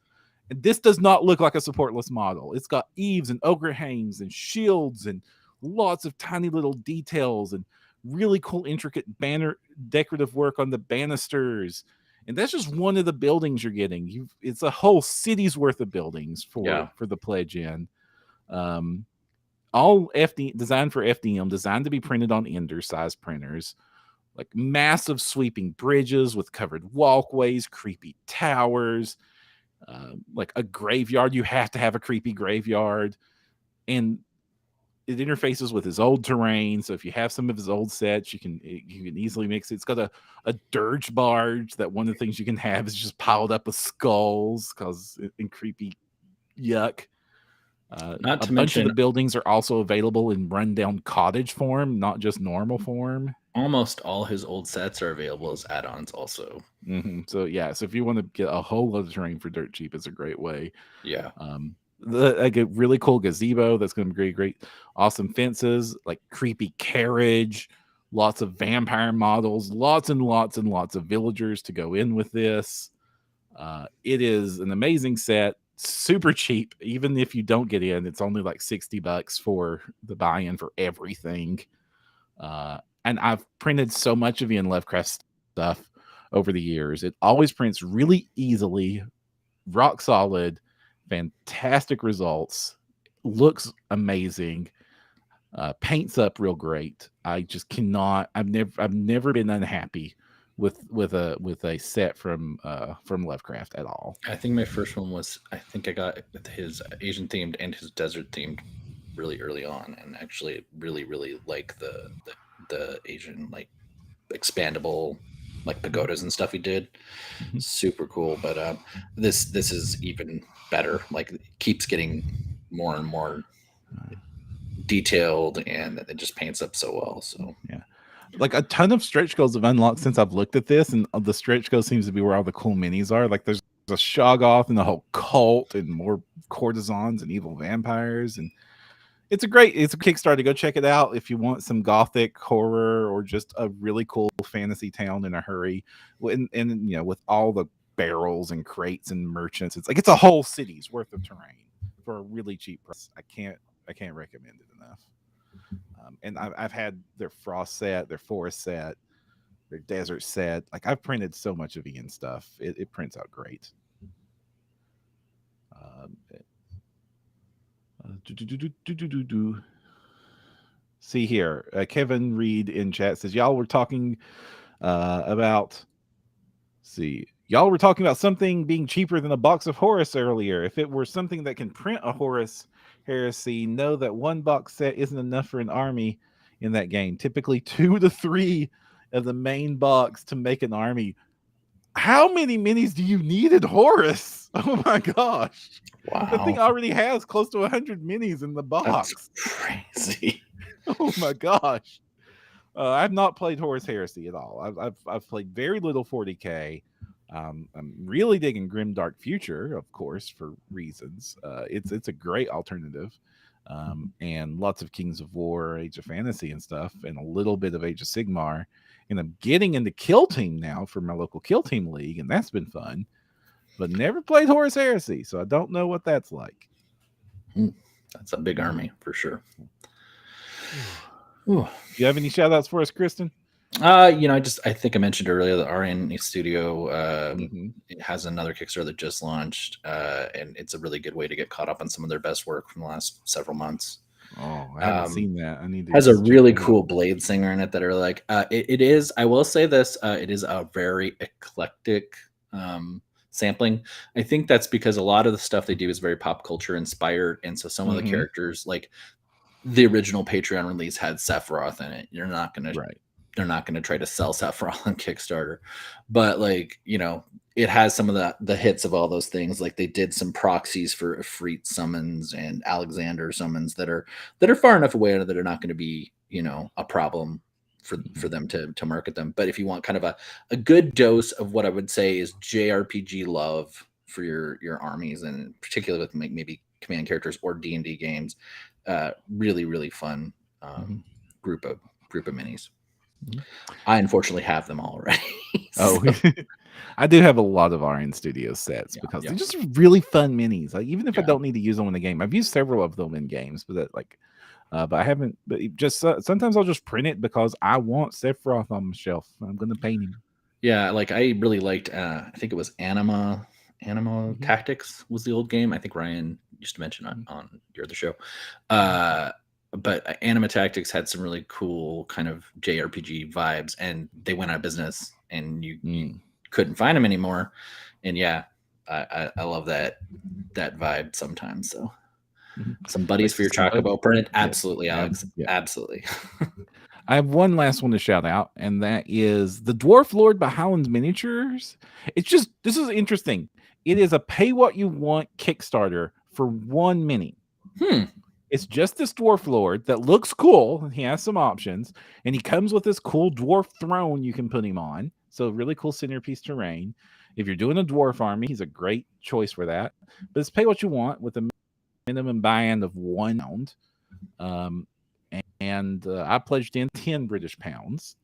And this does not look like a supportless model. It's got eaves and overhangs and shields and lots of tiny little details and really cool, intricate banner decorative work on the banisters. And that's just one of the buildings you're getting. It's a whole city's worth of buildings for the pledge in. All designed for FDM, designed to be printed on Ender size printers. Like massive sweeping bridges with covered walkways, creepy towers, like a graveyard. You have to have a creepy graveyard, and it interfaces with his old terrain. So if you have some of his old sets, you can easily mix it. It's got a dirge barge that one of the things you can have is just piled up with skulls in creepy yuck. Not to a bunch mention, of the buildings are also available in rundown cottage form, not just normal form. Almost all his old sets are available as add-ons also. So yeah, so if you want to get a whole lot of terrain for dirt cheap, it's a great way. Yeah. Like a really cool gazebo that's going to be great. Awesome fences, like creepy carriage, lots of vampire models, lots and lots and lots of villagers to go in with this. It is an amazing set, super cheap. Even if you don't get in, it's only like $60 for the buy-in for everything. And I've printed so much of Iain Lovecraft stuff over the years. It always prints really easily, rock solid, fantastic results, looks amazing, paints up real great. I just cannot. I've never been unhappy with a set from Lovecraft at all. I think my first one was, I think I got his Asian themed and his desert themed really early on, and actually really like the Asian like expandable like pagodas and stuff he did. Super cool. But this is even better. Like it keeps getting more and more detailed, and it just paints up so well. So yeah, like a ton of stretch goals have unlocked since I've looked at this, and the stretch goal seems to be where all the cool minis are. Like there's a Shoggoth and the whole cult and more courtesans and evil vampires, and it's a Kickstarter. Go check it out if you want some Gothic horror or just a really cool fantasy town in a hurry. And you know, with all the barrels and crates and merchants, it's a whole city's worth of terrain for a really cheap price. I can't recommend it enough. And I've had their frost set, their forest set, their desert set. Like I've printed so much of Iain stuff. It prints out great. See here, Kevin Reed in chat says y'all were talking about. Y'all were talking about something being cheaper than a box of Horus earlier. If it were something that can print a Horus heresy, know that one box set isn't enough for an army in that game. Typically 2 to 3 of the main box to make an army. How many minis do you need at Horus? Oh my gosh. wow, the thing already has close to 100 minis in the box. That's crazy. Oh my gosh. I've not played Horus Heresy at all. I've played very little 40k. I'm really digging Grim Dark Future, of course, for reasons. It's a great alternative, and lots of Kings of War, Age of Fantasy, and stuff, and a little bit of Age of Sigmar. And I'm getting into Kill Team now for my local Kill Team league, and that's been fun. But never played Horus Heresy, so I don't know what that's like. That's a big army for sure. Do you have any shout outs for us, Kristen? I think I mentioned earlier that RN Studio it has another Kickstarter that just launched, and it's a really good way to get caught up on some of their best work from the last several months. Oh, I haven't seen that. I need to. Has a really cool blade singer in it that are like it is. I will say this: it is a very eclectic sampling. I think that's because a lot of the stuff they do is very pop culture inspired, and so some of the characters like the original Patreon release had Sephiroth in it. You're not gonna Right. they're not gonna try to sell Sephiroth on Kickstarter, but like it has some of the hits of all those things. Like they did some proxies for Ifrit summons and Alexander summons that are far enough away that are not going to be a problem for them to market them. But if you want kind of a good dose of what I would say is JRPG love for your armies, and particularly with maybe command characters or D&D games, really, really fun group of minis. I unfortunately have them all already. Oh, I do have a lot of RN Studios sets because they're just really fun minis. Like even if I don't need to use them in the game, I've used several of them in games, but but I haven't. But just sometimes I'll just print it because I want Sephiroth on my shelf. I'm going to paint him. Yeah, like I really liked. I think it was Anima Tactics was the old game. I think Ryan used to mention on your other show. But Anima Tactics had some really cool kind of JRPG vibes, and they went out of business, and you couldn't find them anymore. And yeah, I love that vibe sometimes. So some buddies for your Chocobo print, absolutely, Alex, absolutely. I have one last one to shout out, and that is the Dwarf Lord by Howland's Miniatures. This is interesting. It is a pay what you want Kickstarter for one mini. It's just this Dwarf Lord that looks cool. He has some options, and he comes with this cool dwarf throne you can put him on. So really cool centerpiece terrain. If you're doing a dwarf army, he's a great choice for that. But it's pay what you want with a minimum buy-in of £1. I pledged in 10 British pounds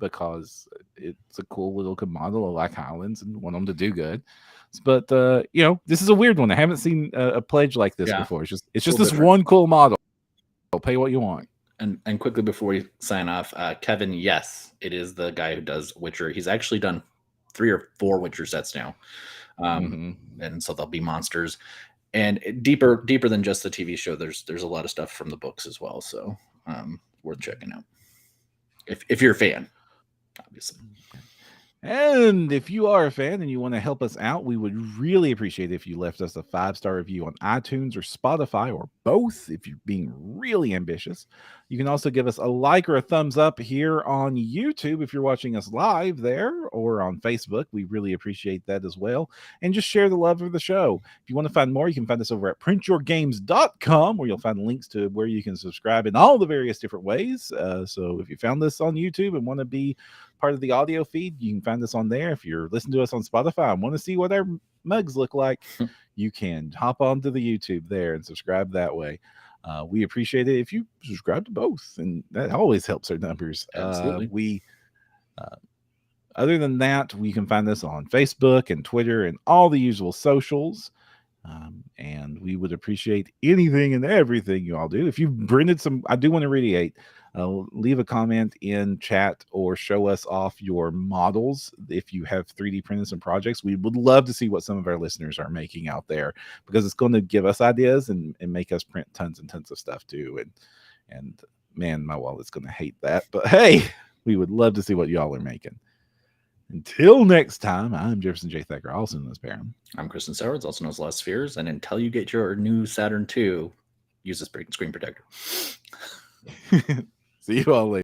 because it's a cool little model. I like Highlands and want them to do good. But this is a weird one. I haven't seen a pledge like this before. It's just this one cool model. I'll pay what you want. And quickly before we sign off, Kevin, yes, it is the guy who does Witcher. He's actually done 3 or 4 Witcher sets now, and so they'll be monsters. And deeper than just the TV show, there's a lot of stuff from the books as well. So worth checking out if you're a fan, obviously. And if you are a fan and you want to help us out, we would really appreciate it if you left us a 5-star review on iTunes or Spotify, or both if you're being really ambitious. You can also give us a like or a thumbs up here on YouTube if you're watching us live there, or on Facebook. We really appreciate that as well. And just share the love of the show. If you want to find more, you can find us over at printyourgames.com, where you'll find links to where you can subscribe in all the various different ways. So if you found this on YouTube and want to be part of the audio feed, you can find us on there. If you're listening to us on Spotify and want to see what our mugs look like, you can hop onto the YouTube there and subscribe that way. We appreciate it if you subscribe to both, and that always helps our numbers. Absolutely. Other than that, we can find us on Facebook and Twitter and all the usual socials. And we would appreciate anything and everything you all do. If you've printed some, I do want to reiterate, leave a comment in chat or show us off your models. If you have 3D printed some projects, we would love to see what some of our listeners are making out there, because it's going to give us ideas and make us print tons and tons of stuff too. And man, my wallet's going to hate that, but hey, we would love to see what y'all are making. Until next time, I'm Jefferson J. Thacker, also known as Perram. I'm Kristen Sowards, also known as Lost Spheres. And until you get your new Saturn II, use this screen protector. See you all later.